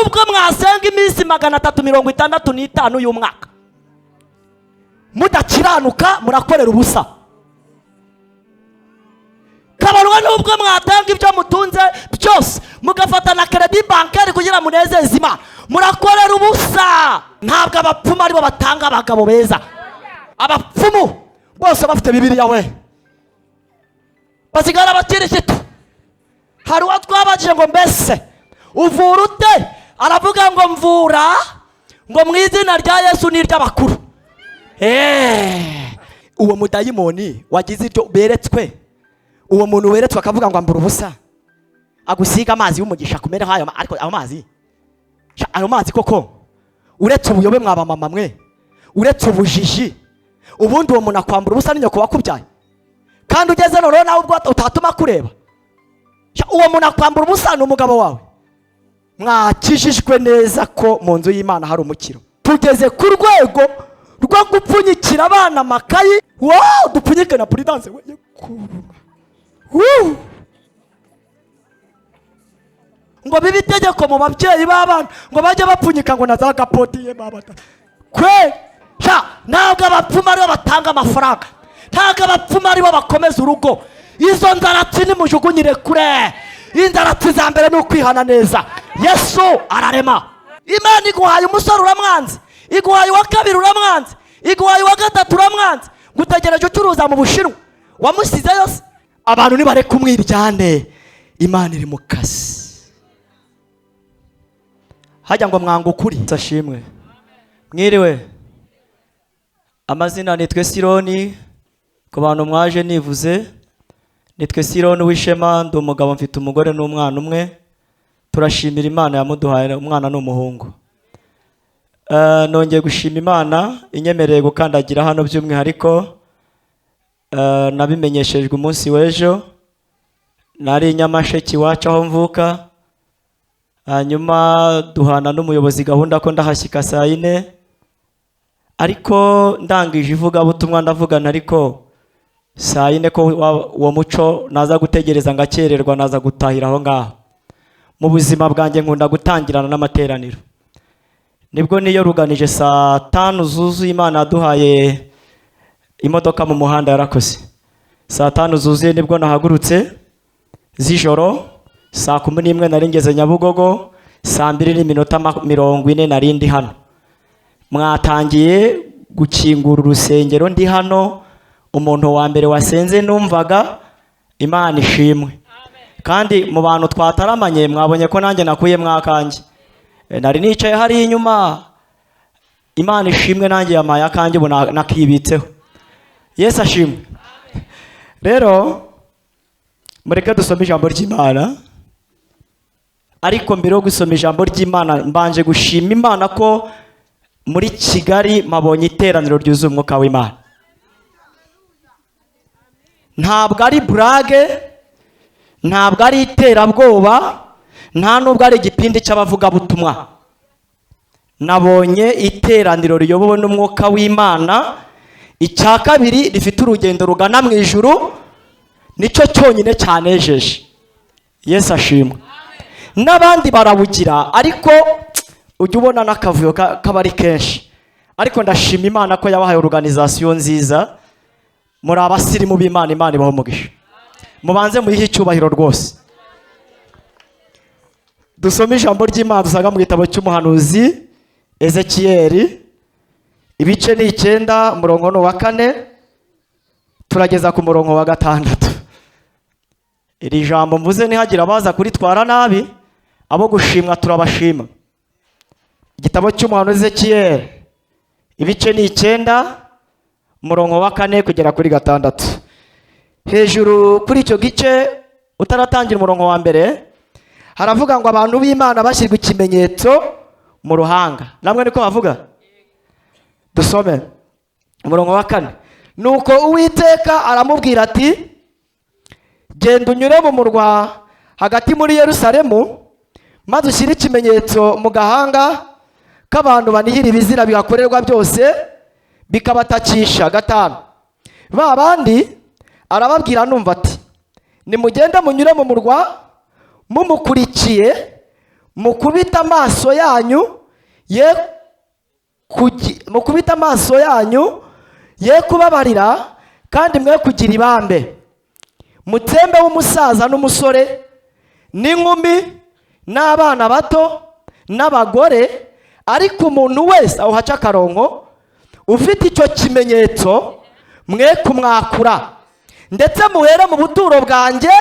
nubwo mwasenga iminsi 365 y'umwaka mudakiranuka murakorera ubusa. Kabarwa nubwo mwatanga ibyo mutunze byose mugafata na credit bancaire kugira munezeze Imana murakorera ubusa. Ntabwo abapfumu aribo batanga abagabo beza. Abapfumu bose bafite Bibiliya we basigara bakirishito. Hari uwo twabajije ngo mbese uvura ute, aravuga ngo mvura ngo mu izina rya Yesu n'iry'abakuru. Uwo mudayimoni wagize ibyo beretswe, uwo muntu weretswe akavuga ngo ambura ubusa, agusiga amazi y'umugisha kumera hayo. Ariko ayo mazi koko uretse ubuyobe mwaba mama mwe, uretse ubujiji, ubundi uwo muntu akwambura ubusa n'inyoko wakubyaye kandi ugeze none nawe ubwo utatuma kureba. Uwo muntu akwambura ubusa n'umugabo wawe. Mwakijijwe neza ko mu nzu y'Imana hari umukiro. Tugeze ku rwego rwo gupfunyikira abana amakayi. Dupfunyike na prudence we. Ngo bibe itegeko mu babyeyi b'abana ngo bajye bapfunyika ngo naza gapotiye babata. Ntabwo abapfuma aribo batanga amafaranga, ntabwo abapfuma aribo bakomeza urugo. Izo nzaratsi nimujugunyire kure. Inzaratsi za mbere ni ukwihana neza. Yesu ararema. Imana iguhaye umusore uramwanze, iguhaye wa kabiri uramwanze, iguhaye wa gatatu uramwanze, gutegereje ucuruza mu Bushinwa wamusize yose. Abantu nibareka umwiryane, Imana iri mu kazi. Hajya ngo mwanga ukuri sashimwe. Mwiriwe, amazina nitwe Sironi, ku bantu mwaje nivuze nitwe Sironi w'ishema, ndi umugabo mfite umugore n'umwana umwe. Turashimira Imana yamuduhaye umwana n'umuhungu. Nongeye gushima Imana inyemereye gukandagira hano by'umwihariko. Nabimenyeshejwe umunsi w'ejo, nari Nyamasheke iwacu aho mvuka. Hanyuma duhana n'umuyobozi gahunda ko ndahashyika saa 4, ariko ndangije ivugabutumwa ndavugana ariko saa 4 ko uwo muco naza gutegereza ngakererwa, naza gutahira aho ngaho. Mu buzima bwanjye nkunda gutangirana n'amateraniro. Nibwo niyo ruganije saa 5 zuzuye, Imana yaduhaye imodoka mu muhanda yarakoze. Saa 5 zuzuye nibwo nahagurutse z'ijoro. Saa 11 nari ngeze Nyabugogo, saa 2:40 nari ndi hano. Mwatangiye gukingura urusengero ndi hano. Umuntu wa mbere wasenze numvaga. Imana ishimwe. Kandi mu bantu twataramanye mwabonye ko nanjye nakuye mwakanje. Nari nicaye hari inyuma. Imana ishimwe nanjye yamaye akanje ubu nakibitseho. Yesu ashimwe. Rero mureke dusome ijambo ry'Imana. Ariko mbere yo gusoma ijambo ry'Imana mbanje gushima Imana ko muri Kigali mabonye iteraniro ryuzuye umwuka w'Imana. Ntabwo ari brage, ntabwo ari iterabwoba, nta nubwo ari igipindi cy'abavuga butumwa. Nabonye iteraniro riyobowe n'umwuka w'Imana. Icya kabiri rifite urugendo rugana mu ijuru, nicyo cyonyine cyanejeje. Yesu ashimwe. N'abandi barabugira ariko ujya ubona n'akavuyo kabari kenshi. Ariko ndashima Imana ko yabahaye organisation nziza. Muri abasirimu b'Imana, Imana ibaho umugisha. Mubanze muyihe icyubahiro rwose. Dusome ijambo ry'Imana dusanga mu gitabo cy'umuhanuzi Ezekiyeli, ibice ni 9, umurongo wa 4 turageza ku murongo wa 6. Iri jambo mvuze nihagira abaza kuritwara nabi, abo gushimwa turabashima. Igitabo cy'umuhanuzi Ezekiyeli, ibice ni 9, umurongo wa 4 kugera kuri 6. Hejuru kuri icyo gice utaratangira umurongo wa mbere haravuga ngo abantu b'Imana bashyirwa ikimenyetso mu ruhanga. Namwe niko bavuga. Dusome umurongo wa 4. Nuko Uwiteka aramubwira ati, genda unyure mu murwa hagati muri Yerusalemu, maze ushyire ikimenyetso mu gahanga k'abantu banihira ibizira bihakorerwa byose bikabatakisha. 5. Ba bandi arababwira numva ati, nimugenda munyure mu murwa mumukurikiye, mukubita amaso yanyu ye kubabarira, kandi mwe kugira ibambe. Mutsembe w'umusaza n'umusore n'inkumi n'abana bato n'abagore, ariko umuntu wese aho haca akarongo ufite icyo kimenyetso mwe kumwakura, ndetse muhere mu buturo bwanjye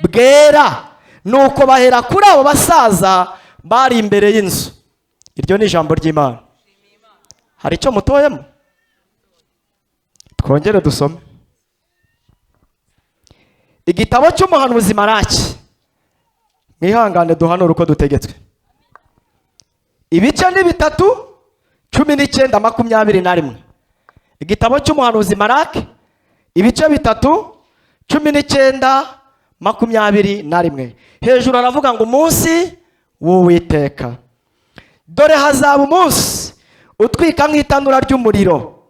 bwera. Nuko bahera kuri abo basaza bari imbere y'inzu. Iryo ni ijambo ry'Imana. Hari icyo mutoyemo? Twongere dusome igitabo cy'umuhanuzi Maraki. Mwihangane duhanura uko dutegetswe. Ibice ni 3, 19, 21. Igitabo cy'umuhanuzi Maraki, ibice 3, 19, 21. Hejuru aravuga ngo umunsi w'Uwiteka. Dore hazaba umunsi utwika nk'itanura ry'umuriro,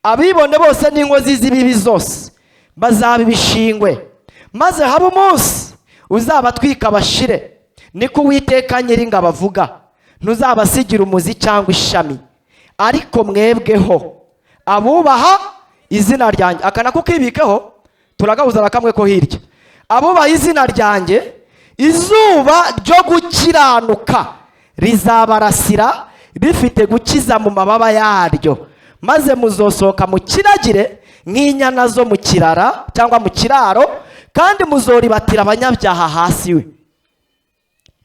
abibone bose n'inkozi z'ibibi zose bazaba ibishingwe, maze haba umunsi uzabatwika bashire, niko Uwiteka Nyiringabo avuga. Ntuzabasigira umuzi cyangwa ishami, ariko mwebweho abubaha izina ryanjye. Akana kukibikeho turagahuza na kamwe ko hirya. Abubaha izina ryanjye, izuba ryo gukiranuka rizabarasira rifite gukiza mu mababa yaryo, maze muzosohoka mu kiragire nk'inyana zo mu kirara cyangwa mu kiraro, kandi muzoribatira abanyabyaha hasi we.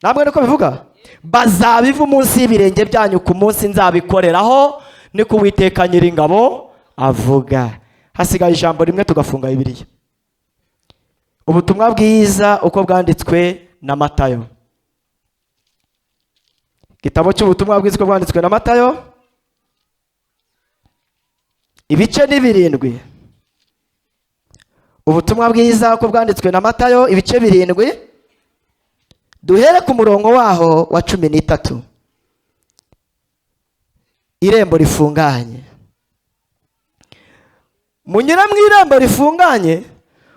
Namwe niko bivuga? Bazabiva munsi y'ibirenge byanyu ku munsi nzabikoreraho, niko Uwiteka Nyiringabo avuga. Hasigaye ijambo rimwe tugafunga Bibiliya. Ubutumwa bwiza uko bwanditswe na Matayo. Igitabo cy'ubutumwa bwiza uko bwanditswe na Matayo, ibice ni 7. Ubutumwa bwiza uko bwanditswe na Matayo, ibice 7. Duhere ku murongo waho wa 13. Irembo rifunganye. Munyura mu irembo rifunganye,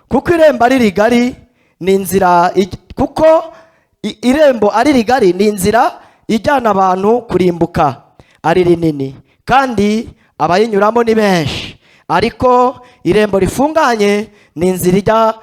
kuko irembo ari rigari ni inzira, kuko irembo ari rigari ni inzira ijyana abantu kurimbuka, ari rinini kandi abayinyuramo ni benshi. Ariko irembo rifunganye ni inzira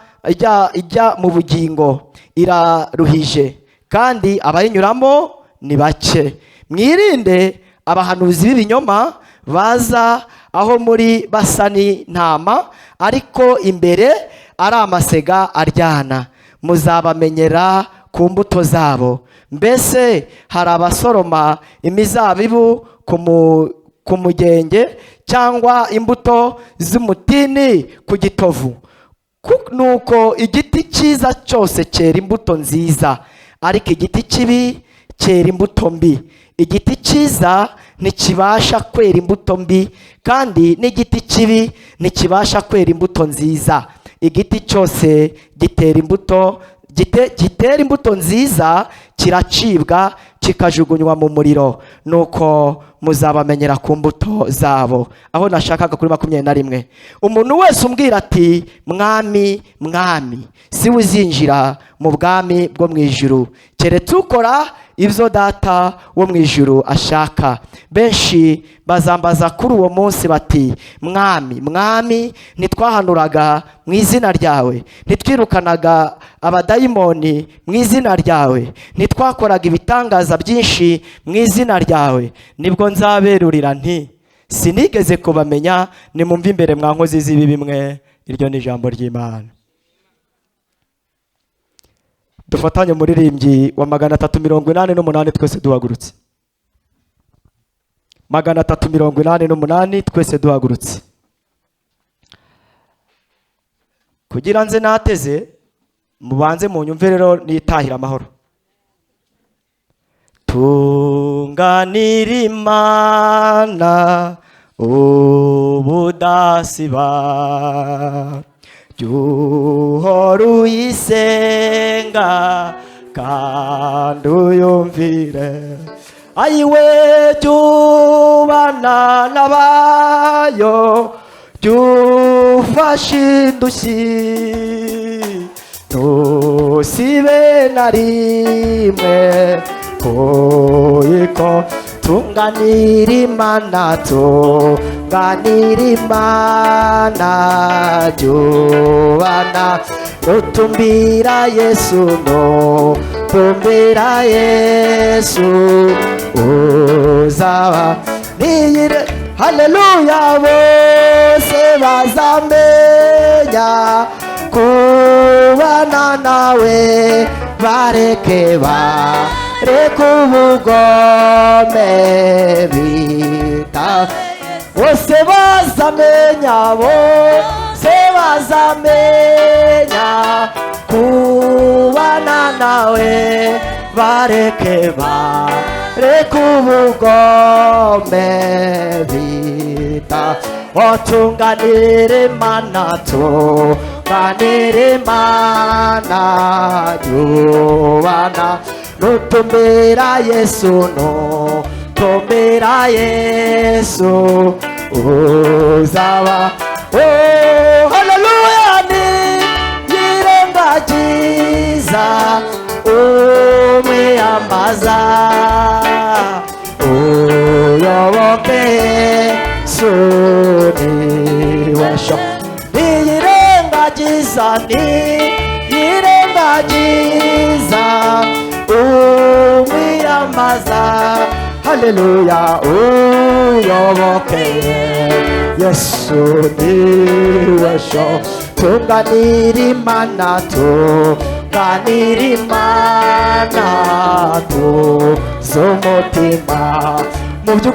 ijya mu bugingo, iraruhije, kandi abayinyuramo ni bake. Mwirinde abahanuzi b'ibinyoma baza aho muri basa n'intama, ariko imbere ari amasega aryana. Muzabamenyera ku mbuto zabo. Mbese hari abasoroma imizabibu ku mugenge, cyangwa imbuto z'umutini ku gitovu? Nuko igiti cyiza cyose cyera imbuto nziza, ariko igiti kibi cyera imbuto mbi. Igiti cyiza ntikibasha kwera imbuto mbi, kandi n'igiti kibi ntikibasha kwera imbuto nziza. Igiti cyose gitera imbuto nziza kiracibwa kikajugunywa mu muriro. Nuko muzabamenyera ku mbuto zabo. Aho nashakaga kuri 21. Umuntu wese umbwira ati mwami mwami, si uzinjira mu bwami bwo mu ijuru, keretse ukora ibyo Data wo mu ijuru ashaka. Benshi bazambaza kuri uwo munsi bati, mwami mwami, ntitwahanuraga mu izina ryawe, ntitwirukanaga abadayimoni mu izina ryawe, ntitwakoraga ibitangaza byinshi mu izina ryawe? Nibwo nzaberurira nti, sinigeze kubamenya, nimumve imbere mwa nkozi z'ibibi mwe. Iryo ni ijambo ry'Imana. Dufatanye umuririmbyi wa 388 twese duhagurutse. 388 twese duhagurutse. Kugira nze nateze, mubanze mu nyumve rero nitahira amahoro. Tunganira Imana ubudasiba, Juhora uyisenga kandi uyumvire. Ayiwe jubana nabayo, jufashe indushyi, ntusibe na rimwe kuiko tunganira imana tunganira imana jubana nutumbira Yesu nutumbira Yesu uzaba niyire haleluya bose bazamenya kubana nawe bareke ubugome bita bose bazamenya kubana nawe bareke ubugome bita otunganire mana tunganire mana jubana nutumbira Yesu nutumbira Yesu uzaba oh haleluya ni yirengagiza umwiyambaza uyoboke suniwesho niyirengagiza umwiyambaza haleluya uyoboke Yesu niwesho tunganira imana tunganira imana z'umutima mu byo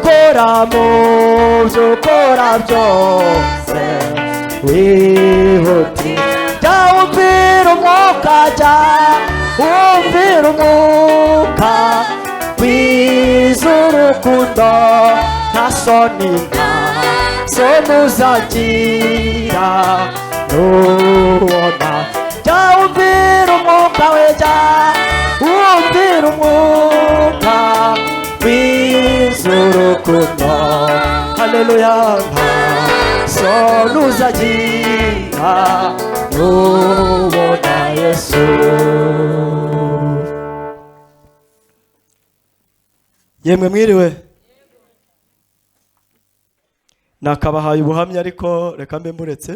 ukora byose wihuti jya wumvira umwuka wiza urukundo nta soni uzagira nubona jya wumvira umwuka wiza urukundo haleluya nta soni uzagira nubona Yesu. Yemwe mwiriwe nakabahaye ubuhamya ariko reka mbe mburetse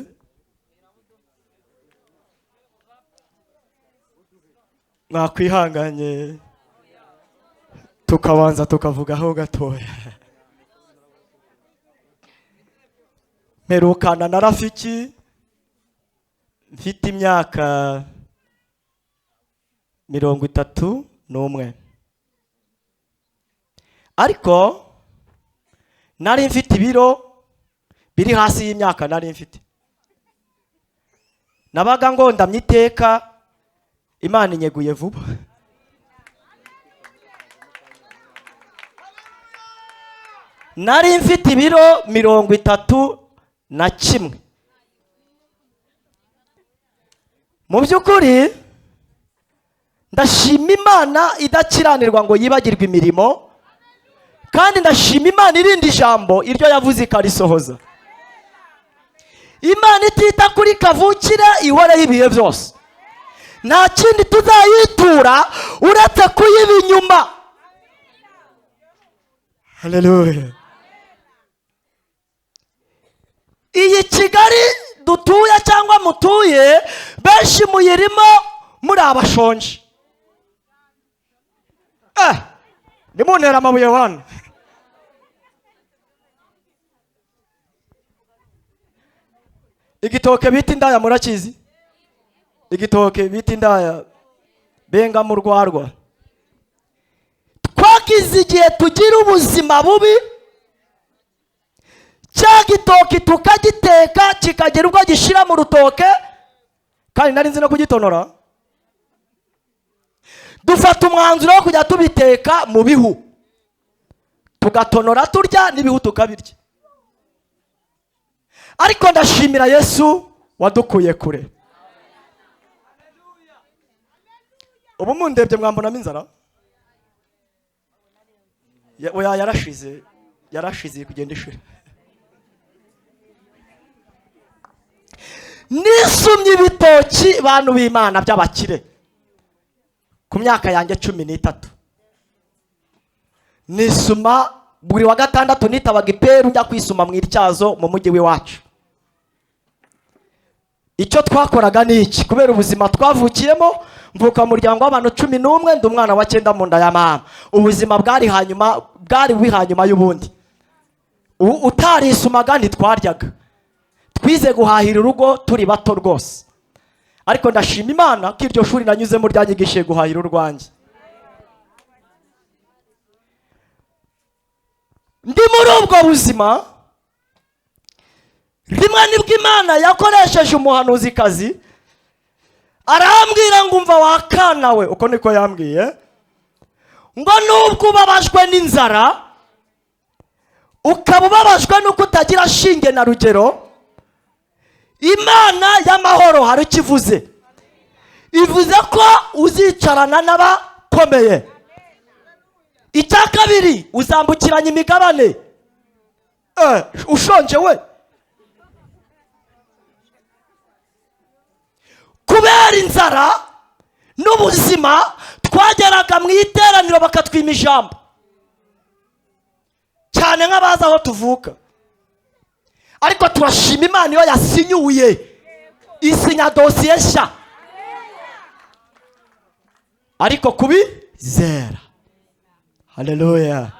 mwakwihanganye tukabanza tukavugaho gatoya. Mperukana na Rafiki mfite imyaka 31 ariko nari mfite ibiro biri hasi y'imyaka nari mfite. Nabaga ngondamye iteka Imana inyeguye vuba. Nari mfite ibiro 31. Mu by'ukuri ndashima Imana idakiranirwa ngo yibagirwe imirimo, kandi ndashima Imana irindi jambo iryo yavuze ikarisohoza. Imana itita kuri kavukire ihore ibihe byose. Nta kindi tuzayitura uretse kuyiba inyuma. Haleluya. Iyi Kigali dutuye cyangwa mutuye benshi muyirimo muri abashonje. Nimuntera amabuye hano. Igitoke bita indaya murakizi? Igitoke bita indaya benga mu rwarwa. Twagize igihe tugira ubuzima bubi, cya gitoke tukagiteka kikagira ubwo gishira mu rutoke, kandi nari nzi no kugitonora. Dufata umwanzuro wo kujya tubiteka mu bihu, tugatonora turya n'ibihu tukabirya. Ariko ndashimira Yesu wadukuye kure. Ubu mundebye mwambonamo inzara? Oya yarashize kugenda ishira. Nisumye ibitoki bantu b'Imana by'abakire ku myaka yanjye 13. nisuma buri wa gatandatu nitabaga iperu njya kwisuma mu Ityazo mu mujyi w'iwacu. Icyo twakoraga ni iki? Kubera ubuzima twavukiyemo, mvuka mu muryango w'abantu 11, ndi umwana wa 9 mu nda ya mama. Ubuzima bwari hanyuma y'ubundi. Utarisumaga ntitwaryaga. Twize guhahira urugo turi bato rwose. Ariko ndashima Imana ko iryo shuri nanyuzemo ryanyigishije guhahira urwanjye. Ndi muri ubwo buzima, rimwe nibwo Imana yakoresheje umuhanuzikazi arambwira ngo umva wakana we, uko niko yambwiye, ngo nubwo ubabajwe n'inzara, ukaba ubabajwe nuko utagira shinge na rugero, Imana y'amahoro hari ikivuze. Ivuze ko uzicarana n'abakomeye. Icya kabiri, uzambukiranya imigabane. Ushonje we, kubera inzara n'ubuzima twageraga mu iteraniro bakatwima ijambo cyane nk'abaza aho tuvuka. Ariko turashima Imana iyo yasinyuye isinya dosiye nshya, ariko kubizera. Haleluya.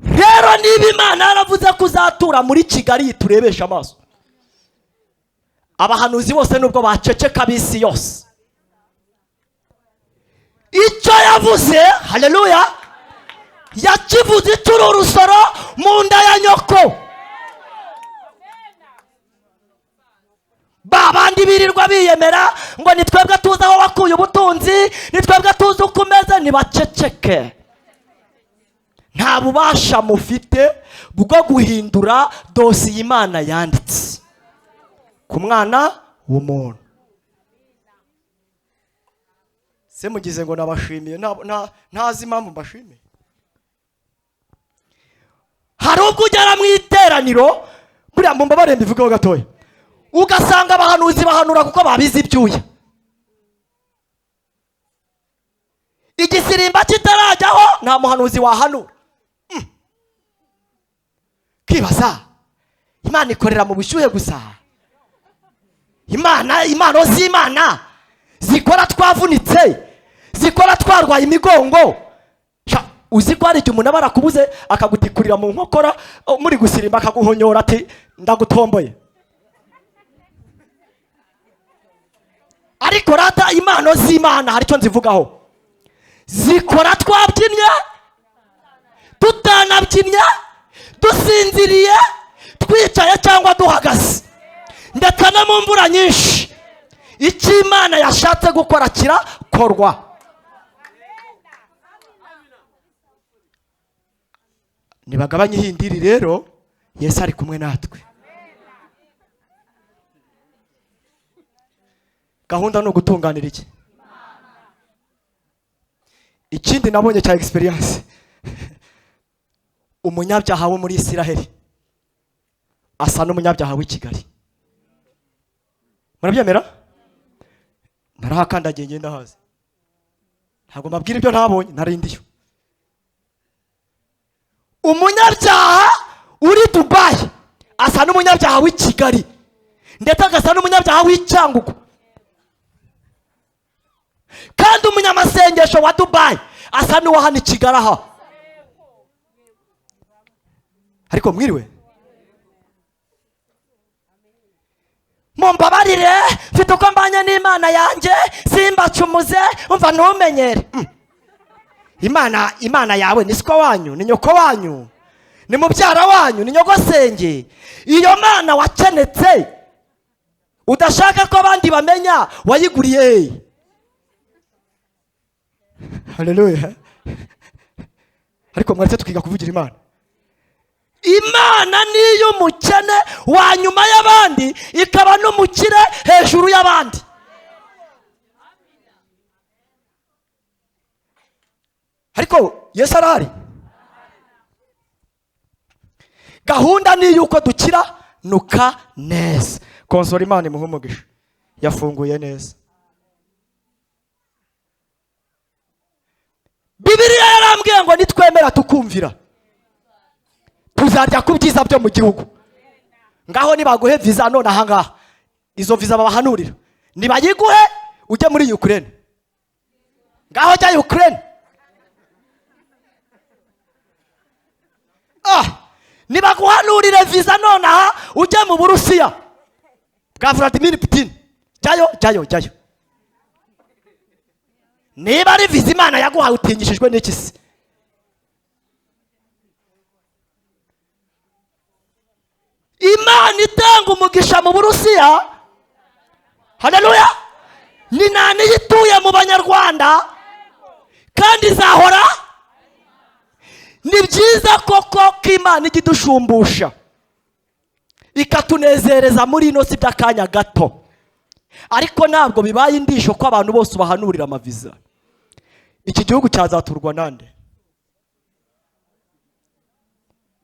Rero niba Imana yaravuze kuzatura muri Kigali turebesha amaso, abahanuzi bose nubwo baceceka bisi yose, icyo yavuze, haleluya, yakivuze ituri urusoro mu nda ya nyoko. Babandi birirwa biyemera ngo nitwebwe tuzi aho wakuye ubutunzi, nitwebwe tuzi uko umeze, nibaceceke. Nta bubasha mufite bwo guhindura dosiye Imana yanditse ku mwana w'umuntu. Se mugize ngo nabashimiye, ntazi impamvu mbashimiye. Hari ubwo ugera mu iteraniro, buriya mumbabarire mbivugeho gatoya, ugasanga abahanuzi bahanura kuko babizi ibyuya. Igisirimba kitarajyaho nta muhanuzi wahanura. Kibaza, Imana ikorera mu bushyuhe gusa? Imana z'Imana zikora twavunitse, zikora twarwaye imigongo. Uzi ko hari igihe umuntu aba arakubuze akagutikurira mu nkokora muri gusirimba akaguhonyora ati ndagutomboye. Ariko rata Imana z'Imana hari icyo nzivugaho, zikora twabyinnye, tutanabyinnye, dusinziriye, twicaye cyangwa duhagaze, ndetse no mu mvura nyinshi. Icyo Imana yashatse gukora kirakorwa. Nibagabanye ihindiri rero, Yesu ari kumwe natwe. Gahunda no gutunganira iki? Ikindi nabonye cya experience, umunyabyaha wo muri Isiraheli asa n'umunyabyaha w'i Kigali. Murabyemera? Narahakandagiye ngenda hazi, ntabwo mbabwira ibyo ntabonye, narindiyo. Umunyabyaha uri Dubai asa n'umunyabyaha w'i Kigali, ndetse agasa n'umunyabyaha w'i Cyangugu. Kandi umunyamasengesho wa Dubai asa n'uwa hano i Kigali aha. Ariko mwiriwe, mumbabarire, mfite uko mbanye n'Imana yanjye, simbacumuze, umva ntumenyere. Imana yawe ni siko wanyu, ni nyoko wanyu, ni mubyara wanyu, ni nyogosenge. Iyo Mana wakenetse udashaka ko abandi bamenya, wayiguriye. Haleluya. Ariko mwaretse tukiga kuvugira Imana. Imana niyo umukene wa nyuma y'abandi, ikaba n'umukire hejuru y'abandi. Ariko Yesu arahari. Gahunda ni yuko dukira nuka neza. Konsora Imana imuhe umugisha, yafunguye neza. Bibiliya yarambwiye ngo nitwemera tukumvira tuzarya ku byiza byo mu gihugu. Ngaho nibaguhe visa none aha ngaha, izo visa babahanurira nibayiguhe ujye muri Ukraine. Ngaho jya Ukraine. Nibaguhanurire visa none aha ujye mu Burusiya bwa Vladimir Putin. Jayo. Niba ari visa Imana yaguhaye utinyishijwe n'iki se? Imana itanga umugisha mu Burusiya. Haleluya. Ni nani yituye mu Banyarwanda kandi izahora. Ni byiza koko ko Imana igidushumbusha ikatunezereza muri ino si by'akanya gato, ariko ntabwo bibaye indisho ko abantu bose bahanurira amaviza. Iki gihugu cyazaturwa nande?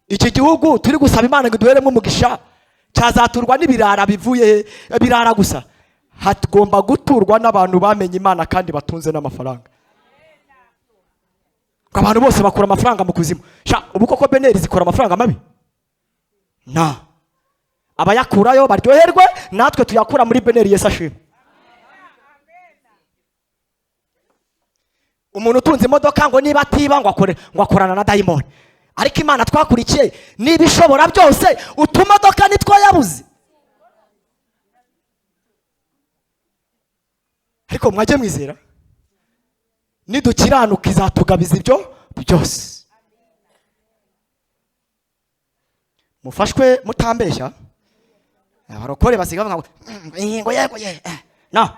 Iki gihugu turi gusaba Imana ngo duheremo umugisha cyazaturwa n'ibirara bivuye birara gusa? Hatugomba guturwa n'abantu bamenye Imana kandi batunze n'amafaranga. Abantu bose bakura amafaranga mu kuzimu. Ubu koko beneri zikora amafaranga mabi? Na abayakurayo baryoherwe, natwe tuyakura muri beneri. Yesu ashimwe. Umuntu utunze imodoka ngo niba atiba ngo akorana na dayimoni, ariko Imana twakurikiye niba ishobora byose, utumodoka nitwo yabuze. Ariko mwajye mwizera nidukiranuka izatugabiza ibyo byose. Mufashwe mutambeshya. Abarokore basiga ngo ingo yego ye. No,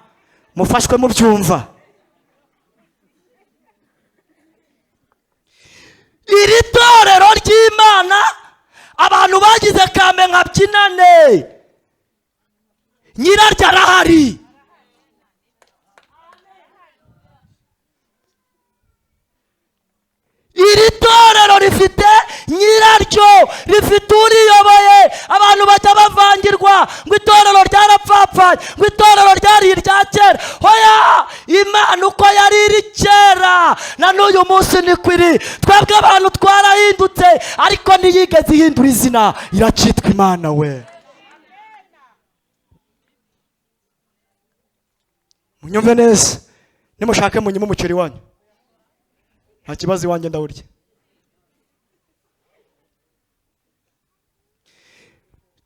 mufashwe mu byumva. Iri torero ry'Imana abantu bagize kame nka byinane, nyiraryo arahari. Iri torero rifite nyiraryo, rifite uriyoboye. Abantu bajya bavangirwa ngo itorero ryarapfapfaye, ngo itorero ryari irya kera. Hoya, Imana uko yari iri kera na n'uyu munsi niko iri. Twebwe abantu twarahindutse, ariko ntiyigeze ihindura izina, iracitwa Imana we. Munyumve neza, nimushake munyime umuceri wanyu, nta kibazo iwanjye ndawurya.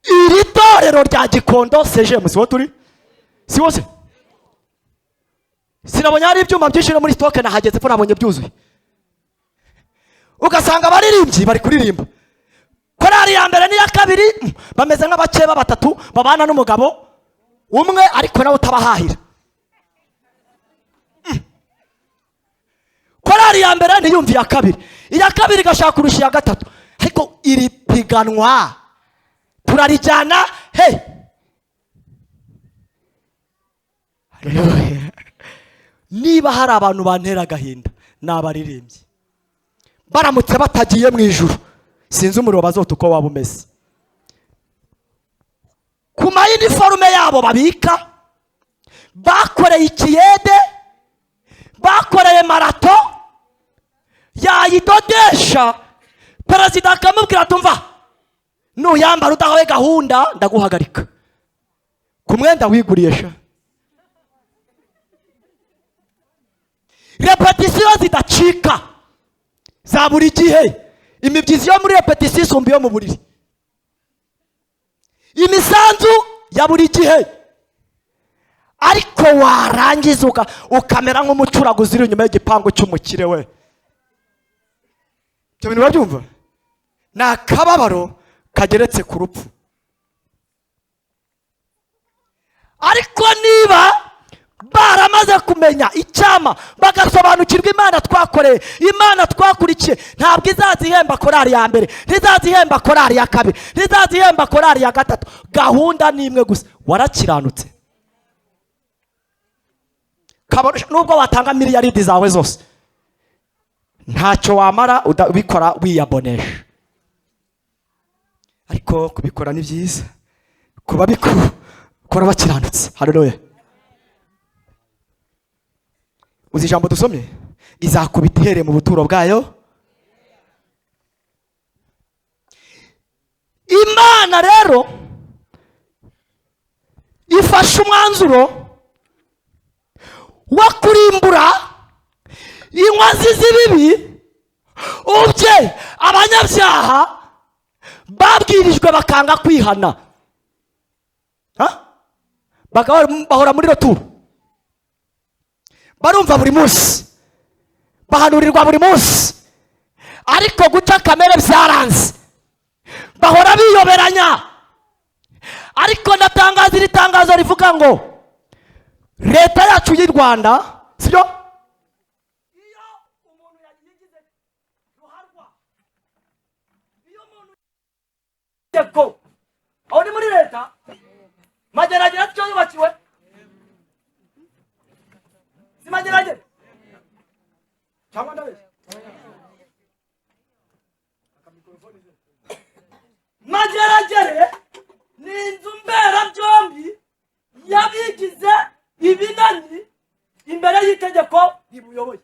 Iri torero rya Gikondo CGM siho turi? Si wose? Sinabonye hari ibyuma byinshi muri stoke, nahageze ko nabonye byuzuye. Ugasanga abaririmbyi bari kuririmba. Korari ya mbere n'iya kabiri bameze nk'abakeba batatu babana n'umugabo umwe, ariko nawe utabahahira. Korari ya mbere ntiyumva iya kabiri, iya kabiri igashaka kurusha iya gatatu. Ariko iri piganwa turarijyana he. Niba hari abantu bantera agahinda n'abaririmbyi, baramutse batagiye mu ijuru, sinzi umuriro bazota uko waba umeze. Ku mayiniforume yabo babika, bakoreye ikiyede, bakoreye marato, yayidodesha, perezida akamubwira tumva nuyambara udahawe gahunda ndaguhagarika ku mwenda wiguriye sha. Repetisiyo zidacika za buri gihe, imibyizi yo muri repetisiyo isumba iyo mu buriri, imisanzu ya buri gihe. Ariko warangiza ukamera nk'umucuraguzi uri inyuma y'igipangu cy'umukire we. Ibyo bintu urabyumva? Ni akababaro kageretse ku rupfu. Ariko niba baramaze kumenya icyama, bagasobanukirwa Imana twakoreye, Imana twakurikiye, ntabwo izazihemba korari ya mbere, ntizazihemba korari ya kabiri, ntizazihemba korari ya gatatu. Gahunda ni imwe gusa, warakiranutse. Nubwo watanga miliyaridi zawe zose, ntacyo wamara ubikora wiyabonesha. Ariko kubikora ni byiza, kuba bikora bakiranutse. Haleluya. Uzi ijambo dusomye izakubita ihereye mu buturo bwayo. Imana rero ifashe umwanzuro wo kurimbura inkozi z'ibibi, ubye abanyabyaha babwirijwe bakanga kwihana, bahora muri roturu, barumva buri munsi, bahanurirwa buri munsi, ariko guca kamere byaranze, bahora biyoberanya. Ariko ndatangaza iri tangazo rivuga ngo leta yacu y'u Rwanda, sibyo, iyo umuntu yagize ruharwa, iyo umuntu yego aho ni muri leta mageragere cyo yubakiwe, si mageragere cyangwa ndabeshya, mageragere ni inzu mberabyombi yabigize ibinani imbere y'itegeko ribuyoboye,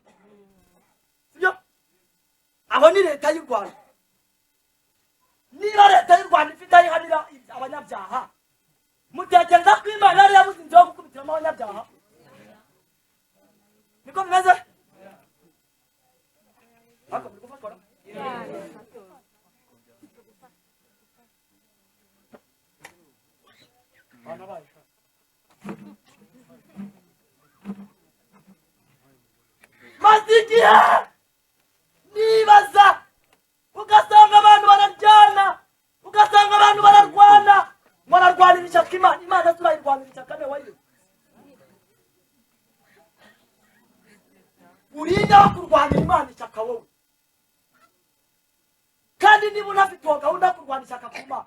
sibyo? Aho ni leta y'u Rwanda. Niba leta y'u Rwanda ifite ayihanira abanyabyaha, mutekereza ko Imana yari yabuze inzu yo gukubitiramo abanyabyaha? Niko bimeze? Maze igihe nibaza, ugasanga abantu bararyana, ugasanga abantu bararwana, bararwanira ishyaka Imana. Imana turayirwanira ishyaka ne wayo. Urinda wo kurwanira Imana ishyaka wowe, kandi niba unafite uwo gahunda yo kurwana ishyaka ku Mana,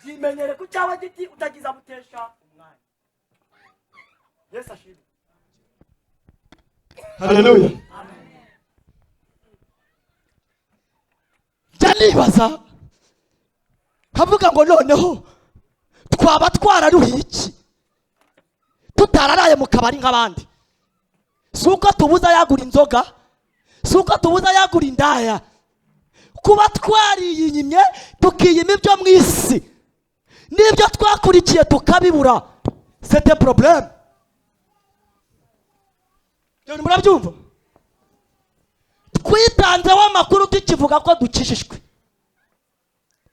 jimenyere ku cyawe giti utagiza mutesha umwanya. Yesu ashimwe. Haleluya. Nibaza kavuga ngo noneho twaba twararuhiye iki tutararaye mu kabari nk'abandi? Suko tubuza yagura inzoga, suko tubuza yagura indaya, kuba twariyimye tukiyima ibyo mu isi n'ibyo twakurikiye tukabibura, c'est un problème. None murabyumva? Twitanzeho amakuru tukivuga ko dukishishwe,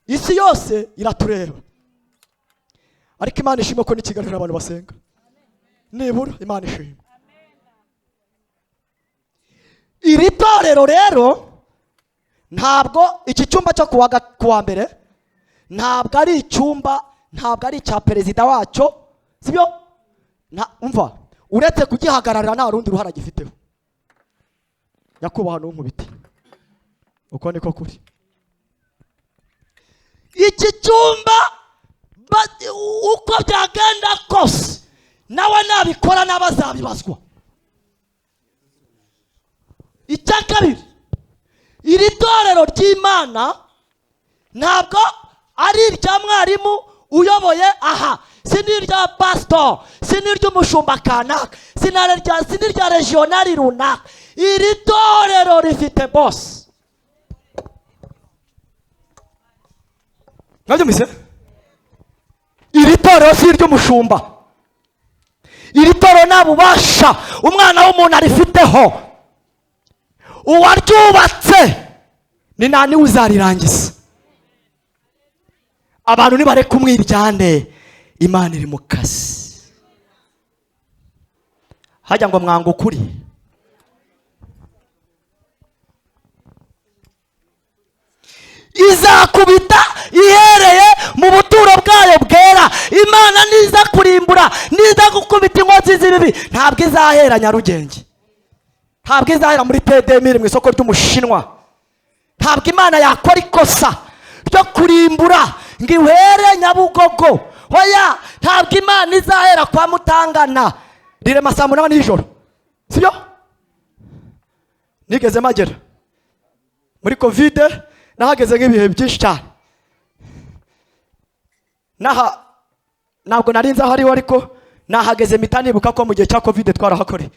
isi yose iratureba, ariko Imana ishimwe ko n'ikiganiro abantu basenga, nibura Imana ishimwe. Iri torero rero ntabwo iki cyumba cyo kuwa mbere ntabwo ari icyumba, ntabwo ari icya perezida wacyo, sibyo? Umva, uretse kugihagararira nta rundi ruhara gifiteho. Nyakubahwa n'unkubiti, uko niko kuri. Iki cyumba uko byagenda kose nawe nabikora n'abazabibazwa. Icya kabiri, iri torero ry'Imana ntabwo ari irya mwarimu uyoboye aha, si n'irya pastor, si n'iry'umushumba kanaka, si n'irya regionali runaka. Iri torero rifite boss. Mwabyumvise? Iri torero si iry'umushumba, iri torero nta bubasha umwana w'umuntu arifiteho. Uwaryubatse ni nani uzarirangiza? Abantu nibareka umwiryane, Imana iri mu kazi. Hajya ngo mwanga ukuri, izakubita ihereye mu buturo bwayo bwera. Imana niza kurimbura, niza gukubita inkozi z'ibibi, ntabwo izahera Nyarugenge, ntabwo izahera muri Tedemire mu isoko ry'Umushinwa. Ntabwo Imana yakora ikosa ryo kurimbura ngo ihere Nyabugogo. Hoya, ntabwo Imana izahera kwa Mutangana rirema saa 8 nijoro, sibyo? Nigeze magera muri Covid, nahageze nk'ibihe byinshi cyane. Ntabwo narinze aho ariho, ariko nahageze mpita nibuka ko mu gihe cya Covid twarahakoreye.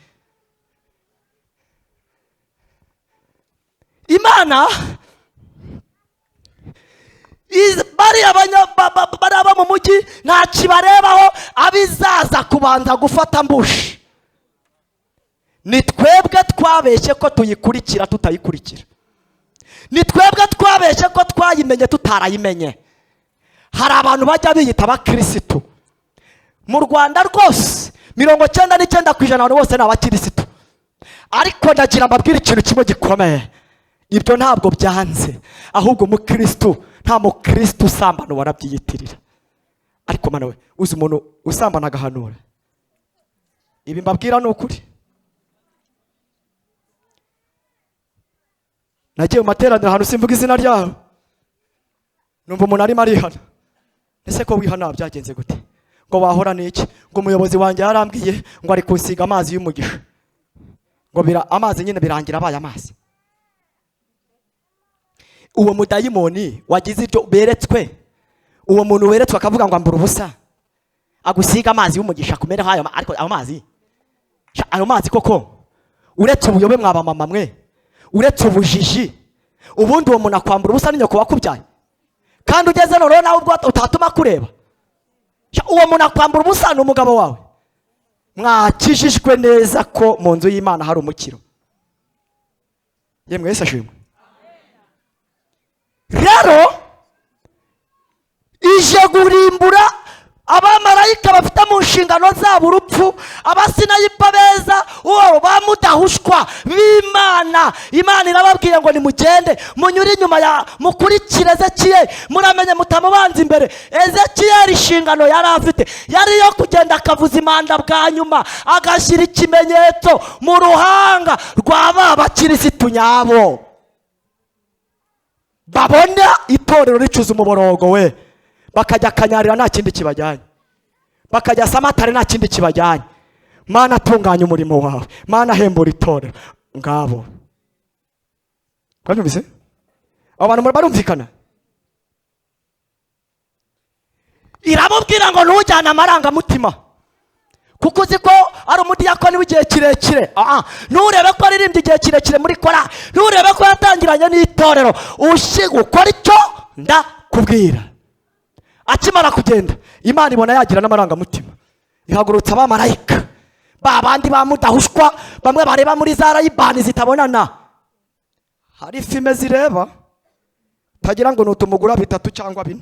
imana bariya aba mu mujyi nta kibarebaho, abizaza kubanza gufata mbushi. Ni twebwe twabeshye ko tuyikurikira tutayikurikira. Ni twebwe twabeshye ko twayimenye tutarayimenye. Hari abantu bajya biyita abakirisitu mu Rwanda rwose 99% abantu bose ni abakirisitu, ariko ndagira mbabwire ikintu kimwe gikomeye, ibyo ntabwo byanze, ahubwo umukirisitu nta mukirisitu usambana warabyiyitirira. Ariko mana we, uzi umuntu usambana agahanura? Ibi mbabwira ni ukuri. Nagiye mu materaniro ahantu simvuga izina ryaho, numva umuntu arimo arihana. Ese ko wihana byagenze gute? Ngo wahora n'iki? Ngo umuyobozi wanjye yarambwiye ngo ari kunsiga amazi y'umugisha, ngo amazi nyine birangira abaye amazi. Uwo mudayimoni wagize ibyo beretswe, uwo muntu weretswe akavuga ngo ambura ubusa, agusiga amazi y'umugisha kumera hayo. Ariko ayo mazi koko, uretse ubuyobe mwaba mama mwe, uretse ubujiji, ubundi uwo muntu akwambura ubusa ni nyoko wakubyaye, kandi ugeze none nawe ubwo utatuma kureba. Uwo muntu akwambura ubusa ni umugabo wawe. Mwakijijwe neza ko mu nzu y'Imana hari umukiro. Yemwe Yesu ashimwe. Rero ije kurimbura abamarayika bafite mu nshingano zabo urupfu, abasinayipa beza, uwo bamudahushwa b'Imana. Imana irababwiye ngo nimugende munyure inyuma ya mukurikire Ezekiyeli, muramenye mutamubanza imbere. Ezekiyeli inshingano yari afite yari yo kugenda akavuza impanda bwa nyuma, agashyira ikimenyetso mu ruhanga rw'aba bakirisitu nyabo, babona itorero ricuza umuborogo we, bakajya kanyarira nta kindi kibajyanye, bakajya Samatare nta kindi kibajyanye. Mana atunganya umurimo wawe, Mana hembura itorero ngabo. Barumvise? Abantu barumvikana? Iramubwira ngo ntujyane amarangamutima, kuko uzi ko ari umudiyakoni w'igihe kirekire. Nturebe ko aririmbye igihe kirekire muri kora, nturebe ko yatangiranye n'itorero. Ukora icyo ndakubwira. Akimara kugenda, Imana ibona yagira n'amarangamutima, ihagurutsa abamarayika babandi bamudahushwa, bamwe bareba muri za rayibani zitabonana. Hari filime zireba tagira ngo nutumugura 3 cyangwa 4.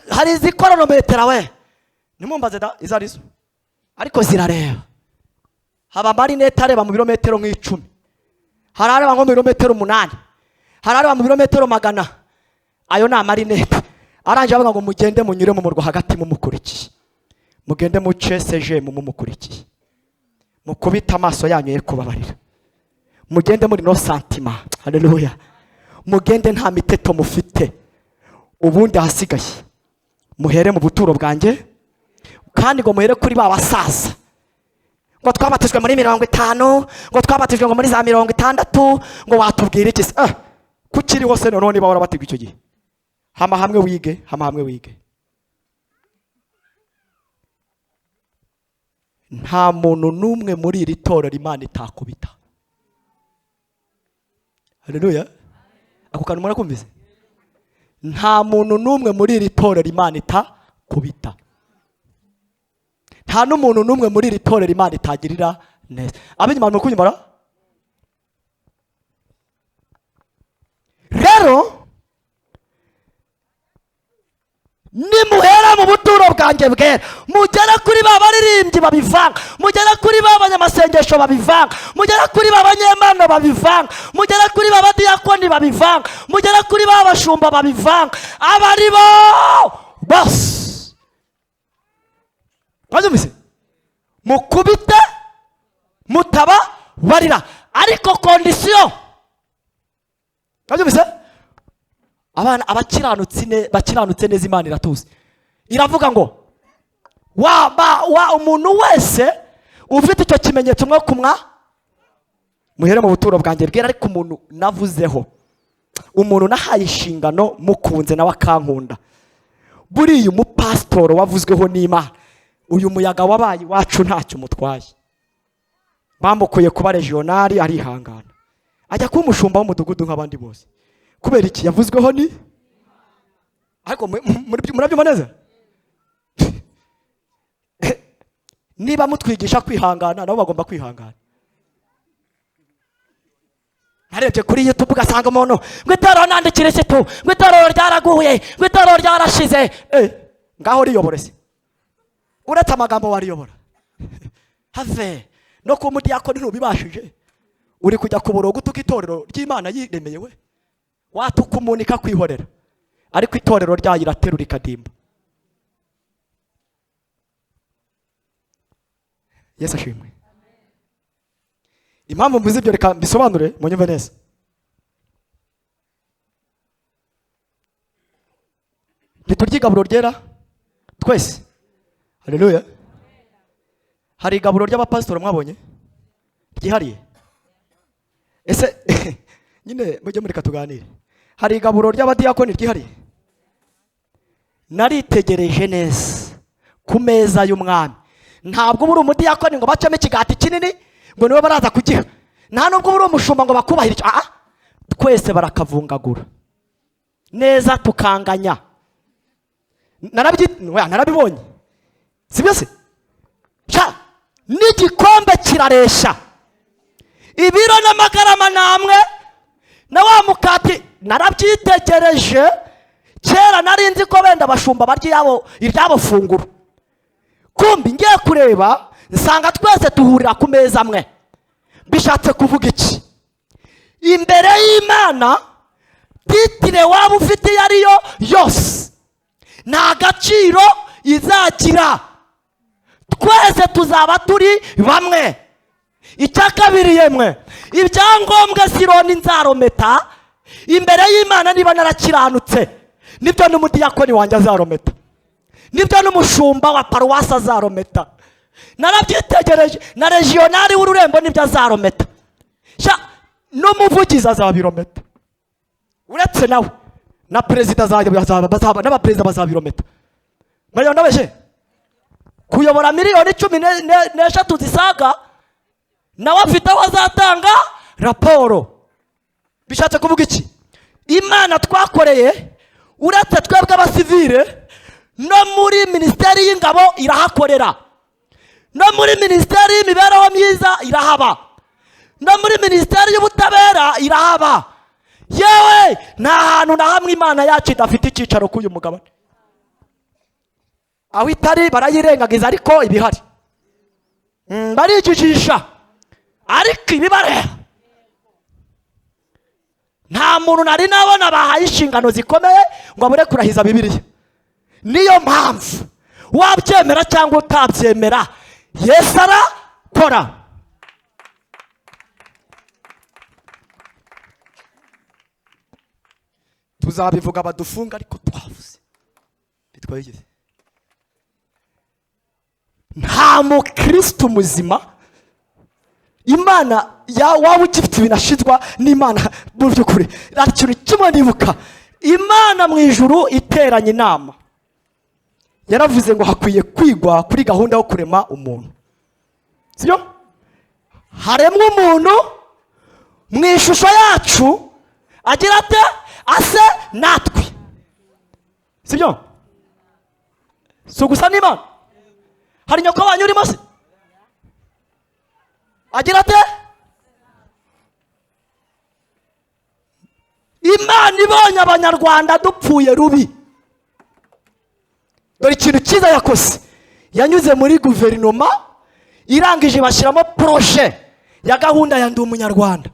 Hari izikoronometera we, nimumbaze da izarizo, ariko zirareba. Haba marinete areba mu birometero nk'icumi, hari areba nko mu birometero 8, hari areba mu birometero 100. Ayo ni amarinete. Aranje avuga ngo mugende munyure mu murwa hagati mumukurikiye, mugende muceseje mumukurikiye, mukubita amaso yanyu ye kubabarira, mugende muri no santima. Haleluya. Mugende nta miteto mufite, ubundi hasigaye muhere mu buturo bwanjye, kandi ngo muhere kuri ba basaza. Ngo twabatijwe muri 50, ngo twabatijwe ngo muri za 60, ngo watubwira iki? Kukiri hose none niba warabatigwa icyo gihe, hama hamwe wige. Nta muntu numwe muri iri torero Imana itakubita. Haleluya. Ako kantu murakumvise? Nta muntu numwe muri iri torero Imana itakubita. Nta n'umuntu numwe muri iri torero Imana itagirira neza. Abinyuma mukunyumara? Rero nimuhera mu buturo bwanjye bwera, mugera kuri ba baririmbyi babivanga, mugera kuri ba banyamasengesho babivanga, mugera kuri ba banyemano babivanga, mugera kuri ba badiyakoni babivanga, mugera kuri ba bashumba babivanga, abari bo bose bazumise mukubite mutaba barira, ariko kondisiyo bazumise abana abakiranutse neza Imana iratuzi. Iravuga ngo umuntu wese ufite icyo kimenyetso mwo kumwa muhere mu buturo bwanjye bwera. Ariko umuntu navuzeho, umuntu nahaye inshingano mukunze nawe akankunda, buriya umupasitoro wavuzweho n'Imana, uyu muyaga wabaye iwacu ntacyo mutwaye. Bamukuye kuba regionali arihangana, ajya kuba umushumba w'umudugudu nk'abandi bose. Kubera iki? Yavuzweho ni ariko murabyumva neza. Niba mutwigisha kwihangana nabo bagomba kwihangana. Narebye kuri YouTube ugasanga umuntu ngo itorero nandikire se tu, ngo itorero ryaraguye, ngo itorero ryarashize. Ngaho riyobore se. Uretse amagambo wariyobora. Have no ku mudiyakoni ntubibashije. Uri kujya kuboroga utuka itorero ry'Imana yiremeyewe. Watukumunika kwihorera. Ariko itorero ryayo iraterura ikadimba. Yesu ashimwe. Impamvu mvuze ibyo reka mbisobanure mu nyumve neza. Ntiturya igaburo ryera twese. Haleluya. Hari igaburo ry'abapasitoro mwabonye ryihariye. Ese nyine mujye mureka tuganire. Hari igaburo ry'abadiyakoni ryihariye. Naritegereje neza ku meza y'umwami. Ntabwo buri umudiyakoni ngo bacame ikigati kinini ngo niwe baraza kugiha. Nta nubwo buri umushumba ngo bakubahirije. Twese barakavungagura neza tukanganya. Narabibonye. Sibyo se? N'igikombe kiraresha. Ibiro n'amagarama namwe na wa mukati narabyitegereje. Kera nari nzi ko benda bashumba barya iryabo funguro. Kumbi ngiye kureba nsanga twese tuhurira ku meza amwe. Bishatse kuvuga iki? Imbere y'Imana titire waba ufite yariyo yose nta gaciro izagira. Twese tuzaba turi bamwe. Icyakabiri yemwe ibyangombwa Sironi nzarometa imbere y'Imana niba narakiranutse. Nibyo n'umudiyakoni wanjye azarometa. Nibyo n'umushumba wa paruwasi azarometa. Narabyitegereje na regionali w'ururembo nibyo azarometa. N'umuvugizi azabirometa. Uretse nawe na perezida azaba n'abaperezida bazabirometa. Murabona beje? Kuyobora miliyoni 13 zisaga nawe afite aho azatanga raporo. Bishatse kuvuga iki? Imana twakoreye uretse twebwe abasivile no muri ministeri y'ingabo irahakorera, no muri ministeri y'imibereho myiza irahaba, no muri ministeri y'ubutabera irahaba. Yewe nta hantu na hamwe Imana yacu idafite icyicaro k'uyu mugabane. Aho itari barayirengagiza ariko ibihari. Barijijisha ariko ibibareba. Nta muntu nari nabona bahaye inshingano zikomeye ngo abure kurahiza Bibiliya. Niyo mpamvu wabyemera cyangwa utabyemera Yesu arakora. Tuzabivuga badufunga ariko twavuze bitwayigeze. Nta mukristo muzima Imana waba ugifite binashizwa n'Imana mu by'ukuri. Ikintu kimwe nibuka, Imana mu ijuru iteranye inama yaravuze ngo hakwiye kwigwa kuri gahunda yo kurema umuntu. Sibyo? Haremwe umuntu mu ishusho yacu agira ate ase natwe. Sibyo? So gusa n'Imana hari nyoko banyurimo se agira ate? Imana ibonye abanyarwanda dupfuye rubi. Dore ikintu cyiza yakoze, yanyuze muri guverinoma irangije bashyiramo projet ya gahunda ya ndi umunyarwanda.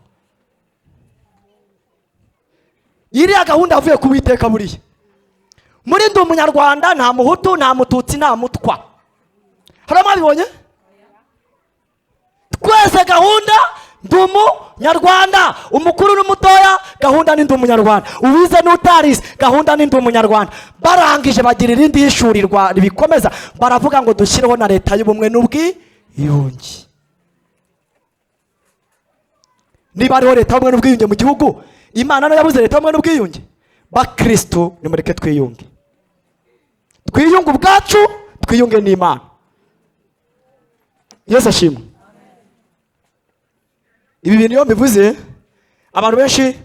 Iriya gahunda avuye ku Uwiteka buriya. Muri ndi umunyarwanda nta muhutu nta mututsi nta mutwa. Hari mwabibonye? Twese gahunda ndi umunyarwanda, umukuru n'umutoya gahunda ni ndi umunyarwanda, uwize n'utarize gahunda ni ndi umunyarwanda. Barangije bagira irindi hishurirwa ribikomeza baravuga ngo dushyireho na leta y'ubumwe n'ubwiyunge. Niba ariho leta y'ubumwe n'ubwiyunge mu gihugu, Imana no yabuze leta y'ubumwe n'ubwiyunge. Bakristo nimureke twiyunge. Twiyunge ubwacu, twiyunge n'Imana. Yesu ashimwe. Ibi bintu iyo mbivuze abantu benshi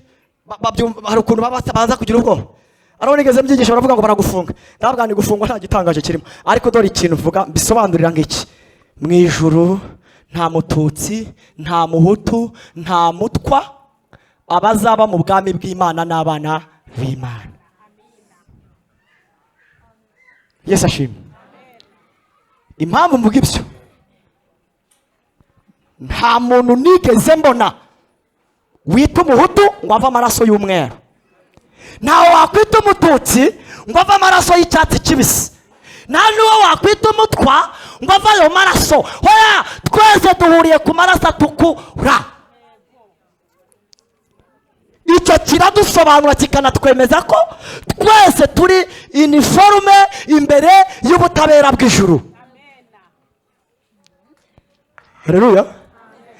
hari ukuntu baza kugira ubwoba. Ariko nigeze mbyigisha baravuga ngo baragufunga. Ndavuga ni gufungwa nta gitangaje kirimo. Ariko dore ikintu uvuga bisobanurira ngiki. Mu ijuru nta mututsi, nta muhutu, nta mutwa abazaba mu bwami bw'Imana n'abana b'Imana. Yesu ashimwe. Impamvu mvuga ibyo, nta muntu nigeze mbona wita umuhutu ngo ava amaraso y'umweru, ntawe wakwita umututsi ngo ava amaraso y'icyatsi kibisi, nta n'uwo wakwita umutwa ngo ava ayo maraso. Hoya, twese duhuriye ku maraso atukura. Icyo kiradusobanura kikanatwemeza ko twese turi iniforume imbere y'ubutabera bw'ijuru. Haleluya.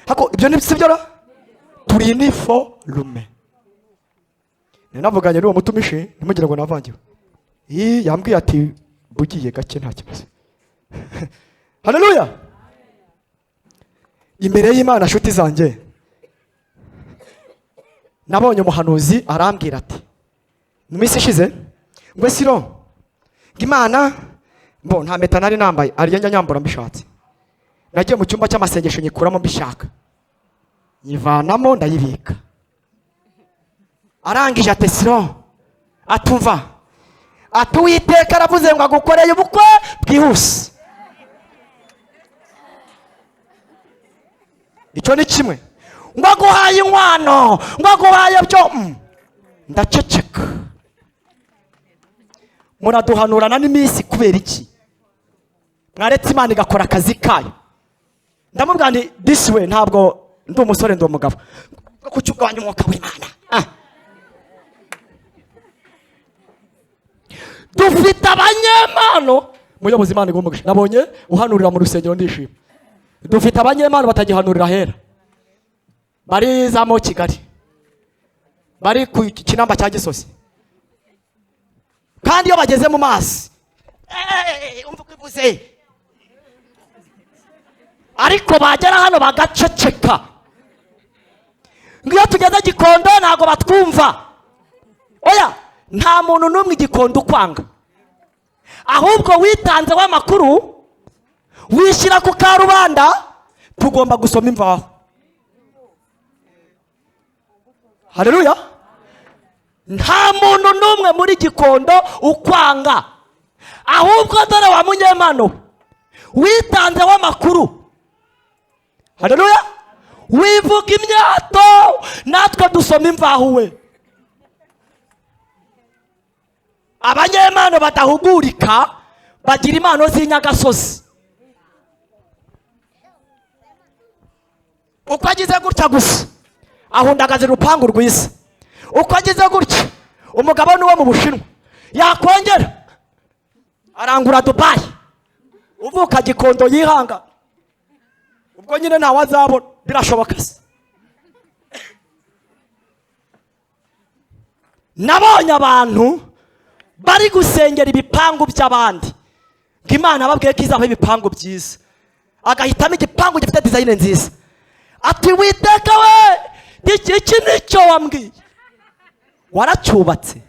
Hako ibyo ni sibyo ra? Turi iniforume. Ninavuganye n'uwo mutumishi nimugire ngo navangiwe. Yambwiye ati bugiye gake nta kibazo. Haleluya. Imbere y'Imana nshuti zanjye, nabonye umuhanuzi arambwira ati mu minsi ishize ngo Siro ng'Imana mbo nta mpeta nari nambaye arya nyambura mbishatse, nagiye mu cyumba cy'amasengesho nyikuramo mbishaka, nyivanamo ndayibika. Arangije ati Siro atumva ati Uwiteka aravuze ngo agukoreye ubukwe bwihuse. Icyo ni kimwe. Ngo aguhaye inkwano, ngo aguhaye byo. Ndaceceka. Muraduhanurana n'iminsi kubera iki? Mwaretse Imana igakora akazi kayo. Ndamubwira nti this way ntabwo ndi umusore ndi umugabo. Kucyugabanya umwuka w'Imana. Dufite abanyemano muyobozi Imana igomba. Nabonye uhanurira mu rusengero ndishima. Dufite abanyemano batagihanurira hera. Bari za mo Kigali, bari ku Kinamba cya Gisozi, kandi iyo bageze mu mazi umva kwivuze, ariko bagera hano bagaceceka. Ngiyo tugeze Gikondo ntago batwumva. Oya, nta muntu n'umwe Gikondo ukwanga, ahubwo witanze w'amakuru wishyira ku karubanda. Tugomba gusoma imvaho. Haleluya. Nta muntu n'umwe muri Gikondo ukwanga, ahubwo dore wa munyemano witanze w'amakuru. Haleluya. Wivuga imyato natwe dusoma imvaho we. Abanyemano badahugurika bagira impano z'inyagasozi. Uko agize gutya gusa ahundagaza urupangu rw'isi. Uko agize gutya umugabo n'uwo mu Bushinwa yakongera arangura Dubai, uvuka Gikondo yihanga. Ubwo nyine ntawe azabona, birashoboka se. Nabonye abantu bari gusengera ibipangu by'abandi, ngo Imana ababwiye ko izaba ibipangu byiza, agahitamo igipangu gifite design nziza. Ati Uwiteka we, iki nicyo wambwiye. Waracyubatse?